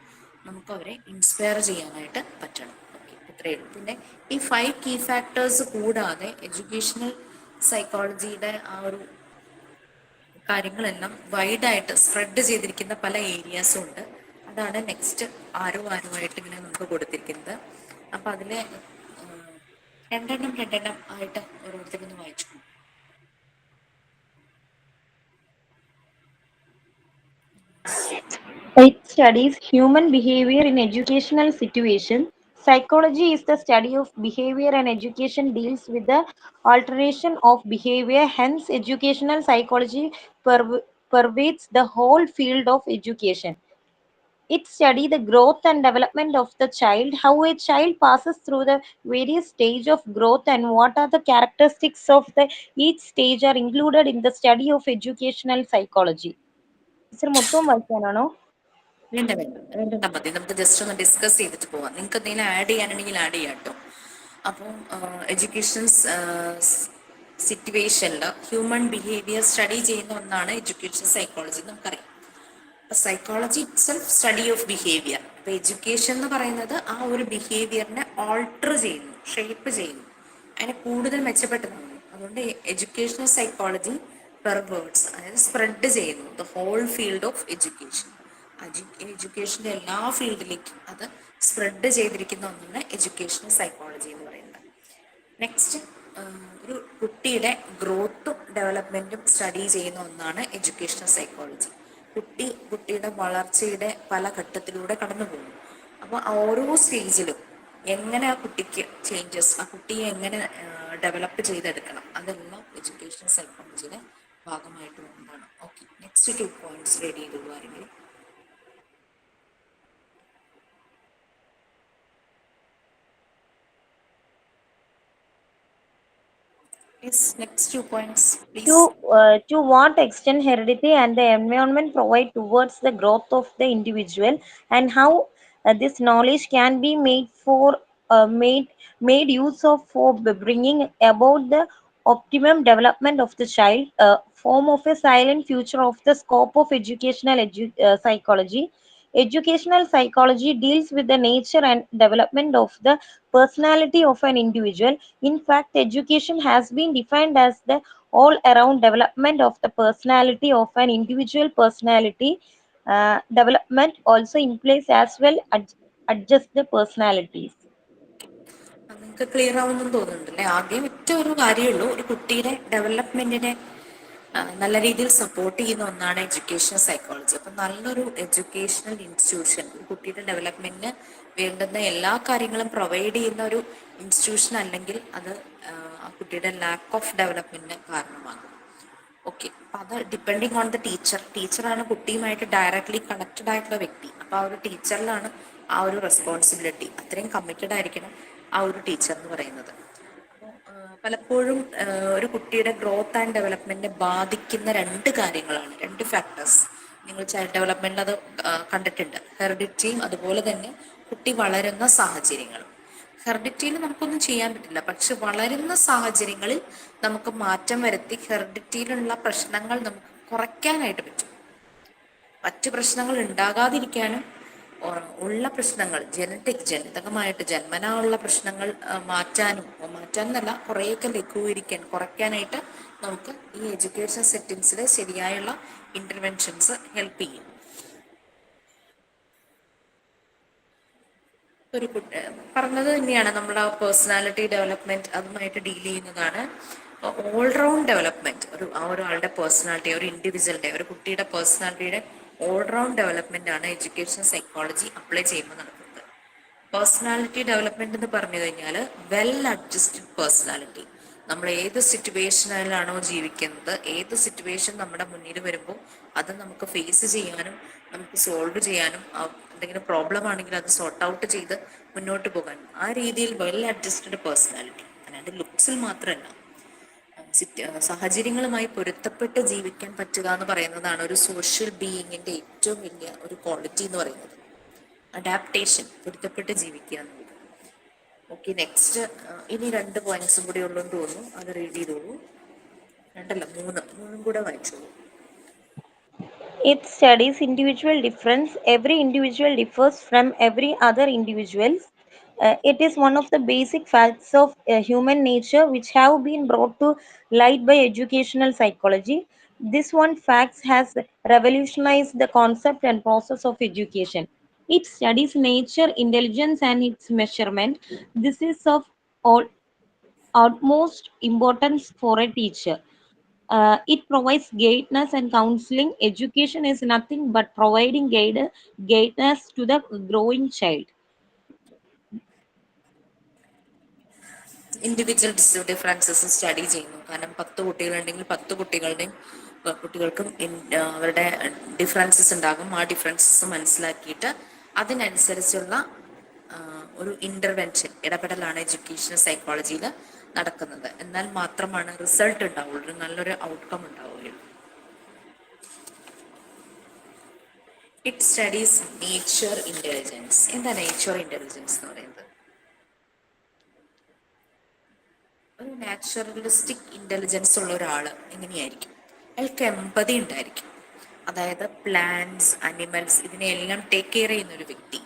നമുക്ക് അവരെ ഇൻസ്പയർ ചെയ്യാനായിട്ട് പറ്റണം. ഓക്കെ, ഇത്രയേ ഉള്ളൂ. പിന്നെ ഈ 5 കീ ഫാക്ടേഴ്സ് കൂടാതെ എഡ്യൂക്കേഷണൽ സൈക്കോളജിയുടെ ആ ഒരു കാര്യങ്ങളെല്ലാം വൈഡായിട്ട് സ്പ്രെഡ് ചെയ്തിരിക്കുന്ന പല ഏരിയാസും ഉണ്ട്. അതാണ് നെക്സ്റ്റ് ആരുമായിട്ട് ഇങ്ങനെ നമുക്ക് കൊടുത്തിരിക്കുന്നത്. അപ്പം അതിലെ രണ്ടെണ്ണം ആയിട്ട് ഓരോരുത്തരൊന്ന് വായിച്ചു. It studies human behavior in educational situations. Psychology is the study of behavior, and education deals with the alteration of behavior. Hence, educational psychology pervades the whole field of education. It studies the growth and development of the child, how a child passes through the various stages of growth, and what are the characteristics of each stage are included in the study of educational psychology. Sir, മൊത്തം വായിക്കാനാണോ? വേണ്ട വേണ്ട വേണ്ട മതി, നമുക്ക് just ഒന്ന് discuss ചെയ്തിട്ട് പോവാം. നിങ്ങൾക്ക് എന്തെങ്കിലും ആഡ് ചെയ്യാനുണ്ടെങ്കിൽ ആഡ് ചെയ്യാം കേട്ടോ. അപ്പോൾ എഡ്യൂക്കേഷൻ സിറ്റുവേഷനിൽ ഹ്യൂമൻ ബിഹേവിയർ സ്റ്റഡി ചെയ്യുന്ന ഒന്നാണ് എഡ്യൂക്കേഷൻ സൈക്കോളജി. നമുക്കറിയാം psychology it self study of behaviour. അപ്പൊ എഡ്യൂക്കേഷൻ എന്ന് പറയുന്നത് ആ ഒരു ബിഹേവിയറിനെ ഓൾട്ടർ ചെയ്യുന്നു, ഷേപ്പ് ചെയ്യുന്നു, അതിനെ കൂടുതൽ മെച്ചപ്പെടുത്തുന്നു. അതുകൊണ്ട് എഡ്യൂക്കേഷണൽ സൈക്കോളജി പെർവേർഡ്സ്, അതായത് സ്പ്രെഡ് ചെയ്യുന്നു the whole field of education. എഡ്യൂക്കേഷൻ്റെ എല്ലാ ഫീൽഡിലേക്കും അത് സ്പ്രെഡ് ചെയ്തിരിക്കുന്ന ഒന്നാണ് എഡ്യൂക്കേഷണൽ സൈക്കോളജി എന്ന് പറയുന്നത്. നെക്സ്റ്റ്, ഒരു കുട്ടിയുടെ ഗ്രോത്തും ഡെവലപ്മെന്റും സ്റ്റഡി ചെയ്യുന്ന ഒന്നാണ് എഡ്യൂക്കേഷണൽ സൈക്കോളജി. കുട്ടിയുടെ വളർച്ചയുടെ പല ഘട്ടത്തിലൂടെ കടന്നു പോകുന്നു. അപ്പോൾ ഓരോ സ്റ്റേജിലും എങ്ങനെ ആ കുട്ടിക്ക് ചേഞ്ചസ്, ആ കുട്ടിയെ എങ്ങനെ ഡെവലപ്പ് ചെയ്തെടുക്കണം, അതെല്ലാം എഡ്യൂക്കേഷണൽ സൈക്കോളജിയുടെ ഭാഗമായിട്ട് വരുന്നതാണ്. ഓക്കെ, നെക്സ്റ്റ് 2 പോയിന്റ്സ് റെഡി ചെയ്തു ആരെങ്കിലും? Yes, next 2 points, please. To what extent heredity and the environment provide towards the growth of the individual, and how this knowledge can be made use of for bringing about the optimum development of the child, form of a silent future of the scope of educational psychology. Educational psychology deals with the nature and development of the personality of an individual. In fact, education has been defined as the all around development of the personality of an individual. Personality development also implies as well adjust the personalities. നിങ്ങൾക്ക് clear ആവുമെന്ന് തോന്നുന്നുണ്ടല്ലേ? ആദ്യം ഒറ്റ ഒരു കാര്യമുള്ളൂ, ഒരു കുട്ടിയുടെ ഡെവലപ്മെന്റിനെ നല്ല രീതിയിൽ സപ്പോർട്ട് ചെയ്യുന്ന ഒന്നാണ് എഡ്യൂക്കേഷൻ സൈക്കോളജി. അപ്പം നല്ലൊരു എഡ്യൂക്കേഷണൽ ഇൻസ്റ്റിറ്റ്യൂഷൻ ഒരു കുട്ടിയുടെ ഡെവലപ്മെന്റിന് വേണ്ടുന്ന എല്ലാ കാര്യങ്ങളും പ്രൊവൈഡ് ചെയ്യുന്ന ഒരു ഇൻസ്റ്റിറ്റ്യൂഷൻ അല്ലെങ്കിൽ അത് ആ കുട്ടിയുടെ ലാക്ക് ഓഫ് ഡെവലപ്മെന്റിന് കാരണമാകും. ഓക്കെ, അപ്പം അത് ഡിപ്പെൻഡിങ് ഓൺ ദ ടീച്ചറാണ് കുട്ടിയുമായിട്ട് ഡയറക്ട്ലി കണക്റ്റഡ് ആയിട്ടുള്ള വ്യക്തി. അപ്പം ആ ഒരു ടീച്ചറിലാണ് ആ ഒരു റെസ്പോൺസിബിലിറ്റി, അത്രയും കമ്മിറ്റഡ് ആയിരിക്കണം ആ ഒരു ടീച്ചർ എന്ന് പറയുന്നത്. പലപ്പോഴും ഒരു കുട്ടിയുടെ ഗ്രോത്ത് ആൻഡ് ഡെവലപ്മെന്റിനെ ബാധിക്കുന്ന 2 കാര്യങ്ങളാണ്, 2 ഫാക്ടേഴ്സ്. നിങ്ങൾ ചൈൽഡ് ഡെവലപ്മെന്റിൽ അത് കണ്ടിട്ടുണ്ട്, ഹെറിഡിറ്റിയും അതുപോലെ തന്നെ കുട്ടി വളരുന്ന സാഹചര്യങ്ങളും. ഹെറിഡിറ്റിയിൽ നമുക്കൊന്നും ചെയ്യാൻ പറ്റില്ല, പക്ഷെ വളരുന്ന സാഹചര്യങ്ങളിൽ നമുക്ക് മാറ്റം വരുത്തി ഹെറിഡിറ്റിയിലുള്ള പ്രശ്നങ്ങൾ നമുക്ക് കുറയ്ക്കാനായിട്ട് പറ്റും. മറ്റു പ്രശ്നങ്ങൾ ഉണ്ടാകാതിരിക്കാനും ഉള്ള പ്രശ്നങ്ങൾ ജനിതകമായിട്ട് ജന്മനാ ഉള്ള പ്രശ്നങ്ങൾ മാറ്റാനല്ല കുറേയൊക്കെ ലഘൂകരിക്കാൻ കുറയ്ക്കാനായിട്ട് നമുക്ക് ഈ എഡ്യൂക്കേഷൻ സെറ്റിങ്സിൽ ശരിയായുള്ള ഇന്റർവെൻഷൻസ് ഹെൽപ്പ് ചെയ്യും. ഒരു പറഞ്ഞത് തന്നെയാണ്, നമ്മുടെ പേഴ്സണാലിറ്റി ഡെവലപ്മെന്റ് അതുമായിട്ട് ഡീൽ ചെയ്യുന്നതാണ്. ഓൾറൗണ്ട് ഡെവലപ്മെന്റ്, ഒരാളുടെ പേഴ്സണാലിറ്റി, ഒരു ഇൻഡിവിജ്വലിന്റെ, ഒരു കുട്ടിയുടെ പേഴ്സണാലിറ്റിയുടെ ഓൾറൗണ്ട് ഡെവലപ്മെന്റ് ആണ് എഡ്യൂക്കേഷൻ സൈക്കോളജി അപ്ലൈ ചെയ്യുമ്പോൾ നടക്കുന്നത്. പേഴ്സണാലിറ്റി ഡെവലപ്മെന്റ് എന്ന് പറഞ്ഞു കഴിഞ്ഞാൽ വെൽ അഡ്ജസ്റ്റഡ് പേഴ്സണാലിറ്റി. നമ്മൾ ഏത് സിറ്റുവേഷനിലാണോ ജീവിക്കുന്നത്, ഏത് സിറ്റുവേഷൻ നമ്മുടെ മുന്നിൽ വരുമ്പോൾ അത് നമുക്ക് ഫേസ് ചെയ്യാനും നമുക്ക് സോൾവ് ചെയ്യാനും, എന്തെങ്കിലും പ്രോബ്ലം ആണെങ്കിൽ അത് സോർട്ട് ഔട്ട് ചെയ്ത് മുന്നോട്ട് പോകാനും, ആ രീതിയിൽ വെൽ അഡ്ജസ്റ്റഡ് പേഴ്സണാലിറ്റി. അല്ലാണ്ട് ലുക്സിൽ മാത്രമല്ല, സാഹചര്യങ്ങളുമായി പൊരുത്തപ്പെട്ട് ജീവിക്കാൻ പറ്റുക എന്ന് പറയുന്നതാണ് ഒരു സോഷ്യൽ ബീയിങ്ങിന്റെ ഏറ്റവും വലിയ ഒരു ക്വാളിറ്റി എന്ന് പറയുന്നത്. അഡാപ്റ്റേഷൻ, പൊരുത്തപ്പെട്ട് ജീവിക്കുക എന്നുള്ളത്. ഓക്കെ, നെക്സ്റ്റ് ഇനി 2 പോയിന്റ്സും കൂടി ഉള്ളൂന്ന് തോന്നുന്നു, അത് റീഡ് ചെയ്തോളൂ. 2 അല്ല 3 കൂടെ വായിച്ചോളൂ. It studies individual difference. Every individual differs from every other individual. It is one of the basic facts of human nature which have been brought to light by educational psychology. This one fact has revolutionized the concept and process of education. It studies nature, intelligence, and its measurement. This is of all utmost importance for a teacher. It provides guidance and counseling. Education is nothing but providing guidance to the growing child. Individual differences study ചെയ്യുന്നു. കാരണം 10 കുട്ടികളുണ്ടെങ്കിൽ 10 കുട്ടികൾക്കും അവരുടെ differences ഉണ്ടാകും. ആ differences മനസ്സിലാക്കിയിട്ട് അതിനനുസരിച്ചുള്ള ഒരു intervention, ഇടപെടലാണ് എഡ്യൂക്കേഷൻ സൈക്കോളജിയിൽ നടക്കുന്നത്. എന്നാൽ മാത്രമാണ് റിസൾട്ട് ഉണ്ടാവുള്ളൂ, നല്ലൊരു ഔട്ട്കം ഉണ്ടാവുകയുള്ളൂ. It studies nature intelligence. എന്താ നേച്ചർ ഇന്റലിജൻസ് എന്ന് പറയുന്നത്? ഒരു നാച്ചുറലിസ്റ്റിക് ഇന്റലിജൻസ് ഉള്ള ഒരാൾ എങ്ങനെയായിരിക്കും? അയാൾക്ക് എമ്പതി ഉണ്ടായിരിക്കും. അതായത് പ്ലാന്റ്സ്, അനിമൽസ് ഇതിനെയെല്ലാം ടേക്ക് കെയർ ചെയ്യുന്ന ഒരു വ്യക്തി,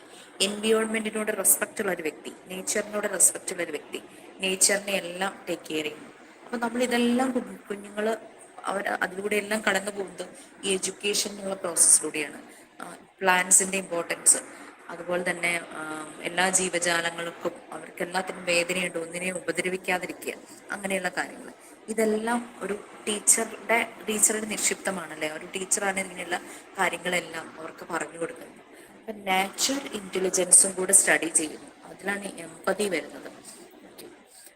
എൻവിയോൺമെന്റിനോട് റെസ്പെക്റ്റ് ഉള്ള ഒരു വ്യക്തി, നേച്ചറിനോട് റെസ്പെക്റ്റ് ഉള്ള ഒരു വ്യക്തി, നേച്ചറിനെ എല്ലാം ടേക്ക് കെയർ ചെയ്യുന്നു. അപ്പൊ നമ്മൾ ഇതെല്ലാം കുഞ്ഞുങ്ങൾ അവർ അതിലൂടെ എല്ലാം കടന്നു പോകുന്നത് ഈ എഡ്യൂക്കേഷൻ എന്നുള്ള പ്രോസസ്സിലൂടെയാണ്. പ്ലാന്റ്സിന്റെ ഇമ്പോർട്ടൻസ്, അതുപോലെ തന്നെ എല്ലാ ജീവജാലങ്ങൾക്കും അവർക്ക് എല്ലാത്തിനും വേദനയുണ്ട്, ഒന്നിനെയും ഉപദ്രവിക്കാതിരിക്കുക, അങ്ങനെയുള്ള കാര്യങ്ങൾ. ഇതെല്ലാം ഒരു ടീച്ചറുടെ നിക്ഷിപ്തമാണല്ലേ. ഒരു ടീച്ചറാണ് ഇങ്ങനെയുള്ള കാര്യങ്ങളെല്ലാം അവർക്ക് പറഞ്ഞു കൊടുക്കുന്നത്. അപ്പം നാച്ചുർ ഇന്റലിജൻസും കൂടെ സ്റ്റഡി ചെയ്യുന്നു, അതിലാണ് എമ്പതി വരുന്നത്.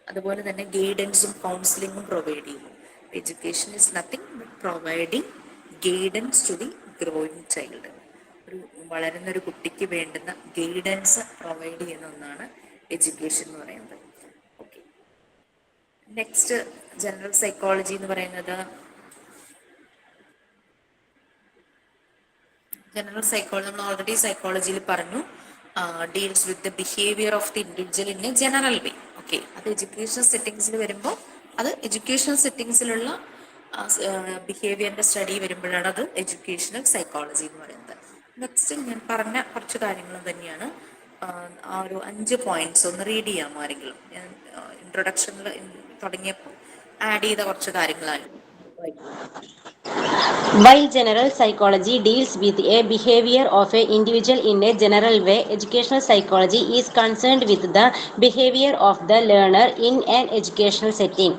അതുപോലെ തന്നെ ഗൈഡൻസും കൗൺസിലിങ്ങും പ്രൊവൈഡ് ചെയ്യുന്നു. Education is nothing but providing guidance to the growing child. ഒരു വളരുന്ന ഒരു കുട്ടിക്ക് വേണ്ടുന്ന ഗൈഡൻസ് പ്രൊവൈഡ് ചെയ്യുന്ന ഒന്നാണ് എഡ്യൂക്കേഷൻ എന്ന് പറയുന്നത്. ഓക്കെ, നെക്സ്റ്റ് ജനറൽ സൈക്കോളജി എന്ന് പറയുന്നത്, ജനറൽ സൈക്കോളജി നമ്മൾ ഓൾറെഡി സൈക്കോളജിയിൽ പറഞ്ഞു, deals with the behaviour of the individual in A general way. Okay, അത് എഡ്യൂക്കേഷൻ സെറ്റിങ്സിൽ വരുമ്പോൾ അത് എഡ്യൂക്കേഷൻ സെറ്റിങ്സിലുള്ള ബിഹേവിയറിന്റെ സ്റ്റഡി വരുമ്പോഴാണ് അത് എഡ്യൂക്കേഷണൽ സൈക്കോളജി എന്ന് പറയുന്നത്. നെക്സ്റ്റ് ഞാൻ പറഞ്ഞ കുറച്ച് കാര്യങ്ങൾ തന്നെയാണ്. ആ ഒരു 5 പോയിന്റ്സ് ഒന്ന് റീഡ് ചെയ്യാമോ ആരെങ്കിലും? ഞാൻ ഇൻട്രൊഡക്ഷനിൽ തുടങ്ങിയപ്പോൾ ആഡ് ചെയ്ത കുറച്ച് കാര്യങ്ങളാണ്. While general psychology deals with a behavior of an individual in a general way, educational psychology is concerned with the behavior of the learner in an educational setting.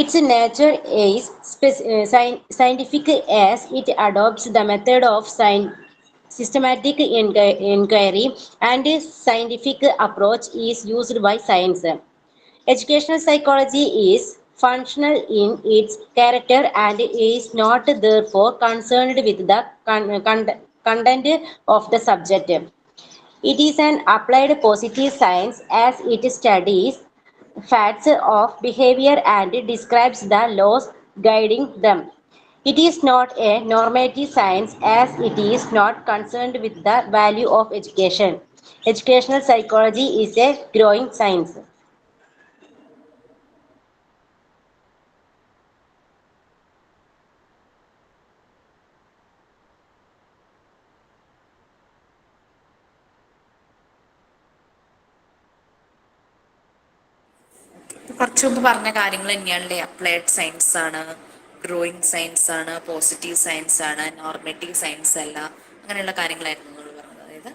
Its nature is scientific as it adopts the method of systematic inquiry, and scientific approach is used by science. Educational psychology is functional in its character and is not therefore concerned with the content of the subject. It is an applied positive science as it studies facts of behavior and describes the laws guiding them. It is not a normative science as it is not concerned with the value of education. Educational psychology is a growing science. കുറച്ചു മുമ്പ് പറഞ്ഞ കാര്യങ്ങൾ തന്നെയാണല്ലേ. Applied science ആണ്, growing science ആണ്, positive science ആണ്, normative science അല്ല, അങ്ങനെയുള്ള കാര്യങ്ങളായിരുന്നു നമ്മൾ പറഞ്ഞത്. അതായത്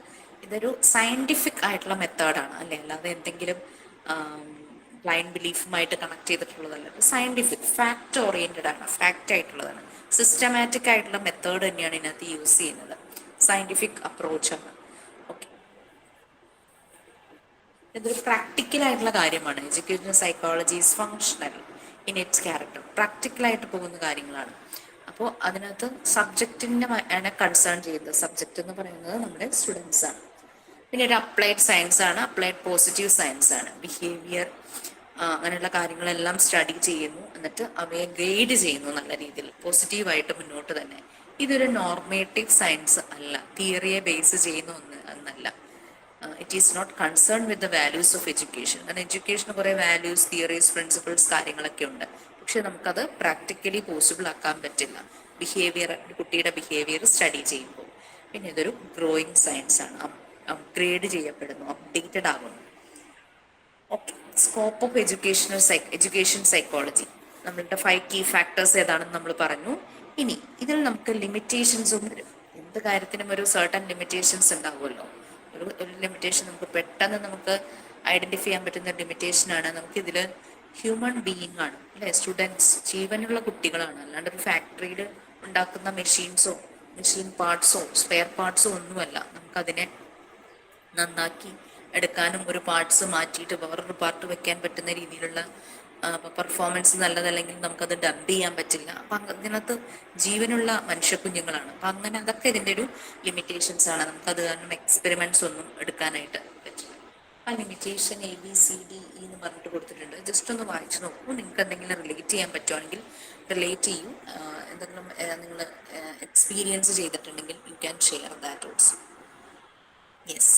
ഇതൊരു സയന്റിഫിക് ആയിട്ടുള്ള മെത്തേഡാണ് അല്ലേ, അല്ലാതെ എന്തെങ്കിലും ബ്ലൈൻഡ് ബിലീഫുമായിട്ട് കണക്ട് ചെയ്തിട്ടുള്ളതല്ല. സയന്റിഫിക് ഫാക്ട് ഓറിയന്റഡ് ആണ്, ഫാക്റ്റ് ആയിട്ടുള്ളതാണ്, സിസ്റ്റമാറ്റിക് ആയിട്ടുള്ള മെത്തേഡ് തന്നെയാണ് ഇതിനകത്ത് യൂസ് ചെയ്യുന്നത്. സയന്റിഫിക് അപ്രോച്ചാണ്. ഓക്കെ, ഇതൊരു പ്രാക്ടിക്കൽ ആയിട്ടുള്ള കാര്യമാണ്. Education psychology is functional in its character. പ്രാക്ടിക്കലായിട്ട് പോകുന്ന കാര്യങ്ങളാണ്. അപ്പോൾ അതിനകത്ത് സബ്ജക്റ്റിനെ ആണ് കൺസേൺ ചെയ്യുന്നത്. സബ്ജക്റ്റ് എന്ന് പറയുന്നത് നമ്മുടെ സ്റ്റുഡൻസ് ആണ്. പിന്നെ ഒരു അപ്ലൈഡ് സയൻസ് ആണ്, അപ്ലൈഡ് പോസിറ്റീവ് സയൻസ് ആണ്. ബിഹേവിയർ അങ്ങനെയുള്ള കാര്യങ്ങളെല്ലാം സ്റ്റഡി ചെയ്യുന്നു, എന്നിട്ട് അവയെ ഗൈഡ് ചെയ്യുന്നു നല്ല രീതിയിൽ പോസിറ്റീവായിട്ട് മുന്നോട്ട് തന്നെ. ഇതൊരു നോർമേറ്റീവ് സയൻസ് അല്ല, തിയറിയെ ബേസ് ചെയ്യുന്ന ഒന്നല്ല. It is not concern with the values of education. കാരണം എഡ്യൂക്കേഷന് കുറേ വാല്യൂസ്, തിയറീസ്, പ്രിൻസിപ്പിൾസ് കാര്യങ്ങളൊക്കെ ഉണ്ട്. പക്ഷെ നമുക്കത് പ്രാക്ടിക്കലി പോസിബിൾ ആക്കാൻ പറ്റില്ല ബിഹേവിയർ, കുട്ടിയുടെ ബിഹേവിയർ സ്റ്റഡി ചെയ്യുമ്പോൾ. പിന്നെ ഇതൊരു ഗ്രോയിങ് സയൻസ് ആണ്, അപ്ഗ്രേഡ് ചെയ്യപ്പെടുന്നു, അപ്ഡേറ്റഡ് ആകുന്നു. Okay, scope of education psychology, നമ്മളുടെ 5 കീ ഫാക്ടേഴ്സ് ഏതാണെന്ന് നമ്മൾ പറഞ്ഞു. ഇനി ഇതിൽ നമുക്ക് ലിമിറ്റേഷൻസും വരും. എന്ത് കാര്യത്തിനും ഒരു സർട്ടൺ ലിമിറ്റേഷൻസ് ഉണ്ടാവുമല്ലോ. ഒരു ലിമിറ്റേഷൻ നമുക്ക് പെട്ടെന്ന് നമുക്ക് ഐഡന്റിഫൈ ചെയ്യാൻ പറ്റുന്ന ലിമിറ്റേഷനാണ് നമുക്കിതിൽ ഹ്യൂമൻ ബീയിങ് ആണ് അല്ലെ. സ്റ്റുഡൻസ് ജീവനുള്ള കുട്ടികളാണ്, അല്ലാണ്ട് ഒരു ഫാക്ടറിയിൽ ഉണ്ടാക്കുന്ന മെഷീൻ പാർട്സോ സ്പെയർ പാർട്സോ ഒന്നുമല്ല. നമുക്കതിനെ നന്നാക്കി എടുക്കാനും ഒരു പാർട്സ് മാറ്റിയിട്ട് വേറൊരു പാർട്ട് വെക്കാൻ പറ്റുന്ന രീതിയിലുള്ള പെർഫോമൻസ് നല്ലതല്ലെങ്കിൽ നമുക്കത് ഡംപ് ചെയ്യാൻ പറ്റില്ല. അപ്പം അതിനകത്ത് ജീവനുള്ള മനുഷ്യ കുഞ്ഞുങ്ങളാണ്. അപ്പം അങ്ങനെ അതൊക്കെ ഇതിൻ്റെ ഒരു ലിമിറ്റേഷൻസ് ആണ്. നമുക്കത് കാരണം എക്സ്പെരിമെന്റ്സ് ഒന്നും എടുക്കാനായിട്ട് പറ്റില്ല. ആ ലിമിറ്റേഷൻ ABCDE എന്ന് പറഞ്ഞിട്ട് കൊടുത്തിട്ടുണ്ട്. ജസ്റ്റ് ഒന്ന് വായിച്ചു നോക്കൂ. നിങ്ങൾക്ക് എന്തെങ്കിലും റിലേറ്റ് ചെയ്യാൻ പറ്റുവാണെങ്കിൽ റിലേറ്റ് ചെയ്യൂ. എന്തെങ്കിലും നിങ്ങൾ എക്സ്പീരിയൻസ് ചെയ്തിട്ടുണ്ടെങ്കിൽ you can share that also. Yes,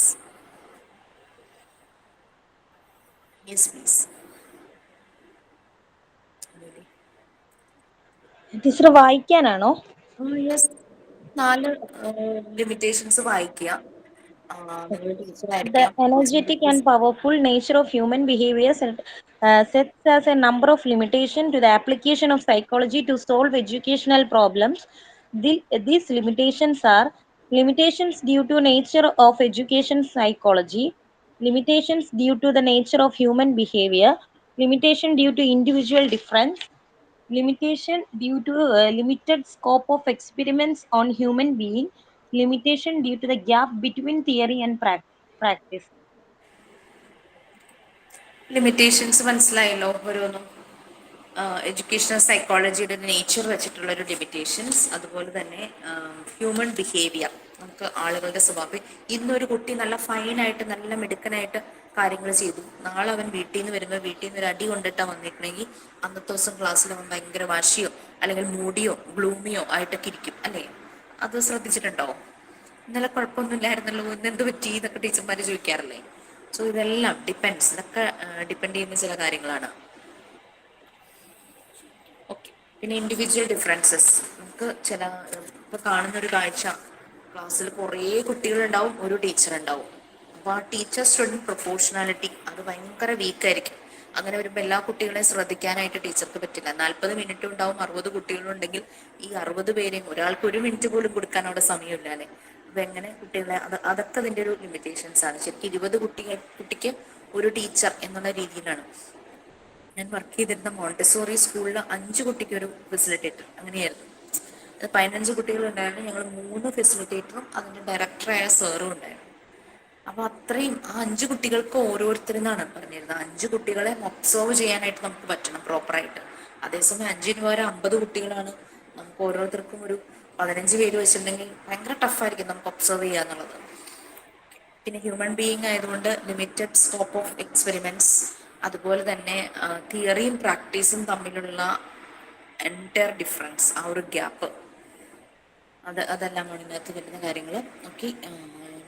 yes please. Teacher വായിക്കാനാണോ? യെസ്, 4 ലിമിറ്റേഷൻസ് വായിക്കുക. നിങ്ങൾ ടീച്ചർ The ആയിരിക്കാം. energetic and powerful nature of human behavior sets as a number of limitations to the application of psychology to solve educational problems. These limitations are limitations due to nature of education psychology, limitations due to the nature of human behavior, limitation due to individual difference, limitation due to limited scope of experiments on human being, limitation due to the gap between theory and practice. Limitations മനസ്സിലായല്ലോ ഓരോന്നും. Educational സൈക്കോളജിയുടെ nature വെച്ചിട്ടുള്ള ഒരു limitations, അതുപോലെ തന്നെ human behaviour, നമുക്ക് ആളുകളുടെ സ്വഭാവം. ഇന്നൊരു കുട്ടി നല്ല ഫൈനായിട്ട് നല്ല മിടുക്കനായിട്ട് കാര്യങ്ങൾ ചെയ്തു, നാളെ അവൻ വീട്ടിൽ നിന്ന് വരുമ്പോൾ വീട്ടിൽ നിന്ന് ഒരു അടി കൊണ്ടിട്ടാണ് വന്നിട്ടുണ്ടെങ്കിൽ അന്നത്തെ ദിവസം ക്ലാസ്സിൽ അവൻ ഭയങ്കര വാശിയോ അല്ലെങ്കിൽ മൂടിയോ ഗ്ലൂമിയോ ആയിട്ടൊക്കെ ഇരിക്കും അല്ലേ? അത് ശ്രദ്ധിച്ചിട്ടുണ്ടോ? ഇന്നലെ കുഴപ്പമൊന്നുമില്ലായിരുന്നല്ലോ, ഇന്നെന്ത് പറ്റി എന്നൊക്കെ ടീച്ചർമാർ ചോദിക്കാറില്ലേ? സോ ഇതെല്ലാം ഡിപ്പെൻഡ്സ്, ഇതൊക്കെ ഡിപ്പെൻഡ് ചെയ്യുന്ന ചില കാര്യങ്ങളാണ്. ഓക്കെ, പിന്നെ ഇൻഡിവിജ്വൽ ഡിഫറൻസസ്. നമുക്ക് ചില ഇപ്പൊ കാണുന്ന ഒരു കാഴ്ച, ക്ലാസ്സിൽ കുറേ കുട്ടികളുണ്ടാവും, ഒരു ടീച്ചർ ഉണ്ടാവും. അപ്പോൾ ആ ടീച്ചർ സ്റ്റുഡൻറ് പ്രൊപ്പോർഷണാലിറ്റി അത് ഭയങ്കര വീക്കായിരിക്കും. അങ്ങനെ വരുമ്പോൾ എല്ലാ കുട്ടികളെയും ശ്രദ്ധിക്കാനായിട്ട് ടീച്ചർക്ക് പറ്റില്ല. 40 മിനിറ്റ് ഉണ്ടാവും, 60 കുട്ടികളുണ്ടെങ്കിൽ ഈ 60 പേരെയും ഒരാൾക്ക് 1 മിനിറ്റ് പോലും കൊടുക്കാൻ അവിടെ സമയമില്ല അല്ലേ? അപ്പൊ എങ്ങനെ കുട്ടികളെ അതൊക്കെ അതിൻ്റെ ഒരു ലിമിറ്റേഷൻസ് ആണ്. ശരിക്കും 20 കുട്ടിക്ക് ഒരു ടീച്ചർ എന്നുള്ള രീതിയിലാണ്. ഞാൻ വർക്ക് ചെയ്തിരുന്ന മോണ്ടിസോറി സ്കൂളിൽ 5 കുട്ടിക്ക് ഒരു ഫെസിലിറ്റേറ്റർ, അങ്ങനെയായിരുന്നു. അത് 15 കുട്ടികളുണ്ടായിരുന്നു. ഞങ്ങൾ 3 ഫെസിലിറ്റേറ്ററും അതിൻ്റെ ഡയറക്ടറായ സാറും ഉണ്ടായിരുന്നു. അപ്പൊ അത്രയും ആ 5 കുട്ടികൾക്ക് ഓരോരുത്തരെന്നാണ് പറഞ്ഞിരുന്നത്. 5 കുട്ടികളെ ഒബ്സർവ് ചെയ്യാനായിട്ട് നമുക്ക് പറ്റണം പ്രോപ്പറായിട്ട്. അതേസമയം 5-ന് പകരം 50 കുട്ടികളാണ്. നമുക്ക് ഓരോരുത്തർക്കും ഒരു 15 പേര് വെച്ചിട്ടുണ്ടെങ്കിൽ ഭയങ്കര ടഫായിരിക്കും നമുക്ക് ഒബ്സർവ് ചെയ്യുക എന്നുള്ളത്. പിന്നെ ഹ്യൂമൻ ബീയിങ് ആയതുകൊണ്ട് ലിമിറ്റഡ് സ്കോപ്പ് ഓഫ് എക്സ്പെരിമെന്റ്സ്, അതുപോലെ തന്നെ തിയറിയും പ്രാക്ടീസും തമ്മിലുള്ള എൻറ്റയർ ഡിഫറൻസ്, ആ ഒരു ഗ്യാപ്പ്, അതെല്ലാമാണ് ഇതിനകത്ത് വരുന്ന കാര്യങ്ങൾ. Okay,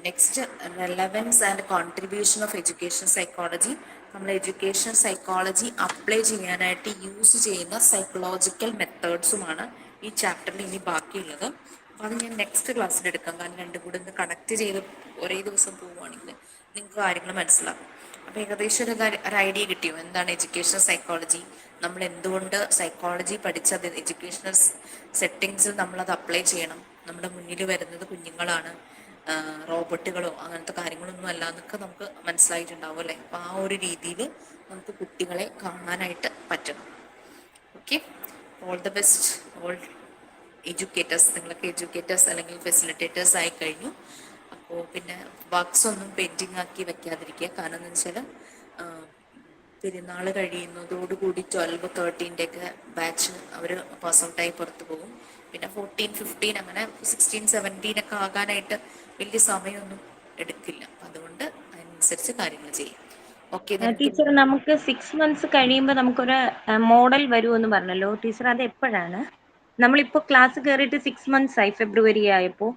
next relevance and contribution of education psychology. നമ്മൾ എഡ്യൂക്കേഷൻ സൈക്കോളജി അപ്ലൈ ചെയ്യാനായിട്ട് യൂസ് ചെയ്യുന്ന സൈക്കോളജിക്കൽ മെത്തേഡ്സുമാണ് ഈ ചാപ്റ്ററിൽ ഇനി ബാക്കിയുള്ളത്. അപ്പോൾ അത് ഞാൻ നെക്സ്റ്റ് ക്ലാസ്സിൽ എടുക്കാം. കാരണം രണ്ടും കൂടെ ഒന്ന് കണക്ട് ചെയ്ത് ഒരേ ദിവസം പോവുകയാണെങ്കിൽ നിങ്ങൾക്ക് കാര്യങ്ങൾ മനസ്സിലാക്കും. അപ്പോൾ ഏകദേശം ഒരു ഐഡിയ കിട്ടിയോ എന്താണ് എഡ്യൂക്കേഷൻ സൈക്കോളജി, നമ്മൾ എന്തുകൊണ്ട് സൈക്കോളജി പഠിച്ചത് എഡ്യൂക്കേഷണൽ സെറ്റിങ്സിൽ നമ്മളത് അപ്ലൈ ചെയ്യണം, നമ്മുടെ മുന്നിൽ വരുന്നത് കുഞ്ഞുങ്ങളാണ്, റോബോട്ടുകളോ അങ്ങനത്തെ കാര്യങ്ങളൊന്നും അല്ല എന്നൊക്കെ നമുക്ക് മനസ്സിലായിട്ടുണ്ടാവും അല്ലേ? അപ്പോൾ ആ ഒരു രീതിയിൽ നമുക്ക് കുട്ടികളെ കാണാനായിട്ട് പറ്റണം. Okay, all the best all educators. നിങ്ങളൊക്കെ എഡ്യൂക്കേറ്റേഴ്സ് അല്ലെങ്കിൽ ഫെസിലിറ്റേറ്റേഴ്സ് ആയി കഴിഞ്ഞു. അപ്പോൾ പിന്നെ വർക്ക്സ് ഒന്നും പെൻഡിങ് ആക്കി വെക്കാതിരിക്കുക. കാരണം എന്ന് വെച്ചാൽ പെരുന്നാൾ കഴിയുന്നതോടുകൂടി 12, 13 ഒക്കെ ബാച്ച് അവർ പാസ് ഔട്ടായി പുറത്ത് പോകും. പിന്നെ 14, 15 അങ്ങനെ 16, 17 ഒക്കെ ആകാനായിട്ട് വലിയ സമയമൊന്നും എടുക്കില്ല. അതുകൊണ്ട് അതിനനുസരിച്ച് കാര്യങ്ങൾ ചെയ്യും. ഓക്കെ ടീച്ചർ, നമുക്ക് 6 months കഴിയുമ്പോൾ നമുക്കൊരു മോഡൽ വരുമെന്ന് പറഞ്ഞല്ലോ ടീച്ചർ, അത് എപ്പോഴാണ്? നമ്മളിപ്പോൾ ക്ലാസ് കയറിയിട്ട് 6 months ആയി, ഫെബ്രുവരി ആയപ്പോൾ.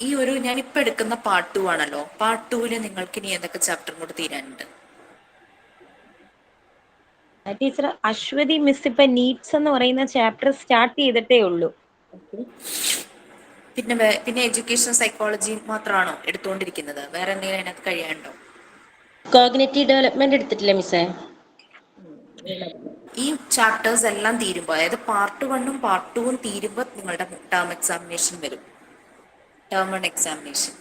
ഈ ഒരു ഞാനിപ്പോൾ എടുക്കുന്ന പാർട്ട് 2 ആണല്ലോ. പാർട്ട് 2-ല് നിങ്ങൾക്ക് ഇനി ഏതൊക്കെ ചാപ്റ്റർ കൂടെ തീരാനുണ്ട്? ടീച്ചർ, അശ്വതി മിസ് ഇപ്പൊ നീഡ്സ് എന്ന് പറയുന്ന ചാപ്റ്റർ സ്റ്റാർട്ട് ചെയ്തിട്ടേ ഉള്ളൂ. പിന്നെ എഡ്യൂക്കേഷൻ സൈക്കോളജി മാത്രമാണോ എടുത്തുകൊണ്ടിരിക്കുന്നത്? വേറെ എന്തെങ്കിലും അതിനകത്ത് കഴിയാനുണ്ടോ? കോഗ്നിറ്റീവ് ഡെവലപ്മെന്റ് എടുത്തിട്ടില്ല മിസ്സേ. ഈ ചാപ്റ്റേഴ്സ് എല്ലാം തീരുമ്പോൾ, അതായത് പാർട്ട് 1-ഉം പാർട്ട് 2-ഉം തീരുമ്പോൾ നിങ്ങളുടെ ടേം എക്സാമിനേഷൻ വരും. ടേം 1 എക്സാമിനേഷൻ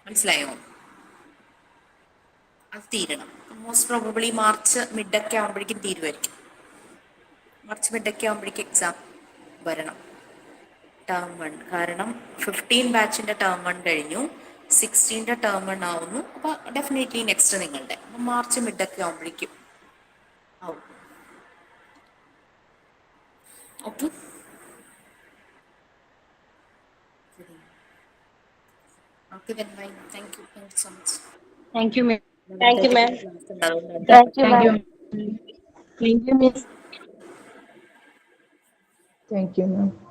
മനസ്സിലായോ? അത് തീരണം. മോസ്റ്റ് പ്രോബബ്ലി മാർച്ച് മിഡൊക്കെ ആകുമ്പോഴേക്കും തീരുമായിരിക്കും. മാർച്ച് മിഡൊക്കെ ആകുമ്പോഴേക്കും എക്സാം വരണം ടേം 1. കാരണം 15 ബാച്ചിന്റെ ടേം 1 കഴിഞ്ഞു, 16ന്റെ ടേം 1 ആവുന്നു. അപ്പോൾ ഡെഫിനറ്റ്ലി നെക്സ്റ്റ് നിങ്ങളുടെ മാർച്ച് മിഡൊക്കെ ആകുമ്പോഴേക്കും ആവും. Okay, okay then bye. Thank you so much. Thank you ma'am. Thank you ma'am. Thank you ma'am. Thank you miss. Thank you, ma'am.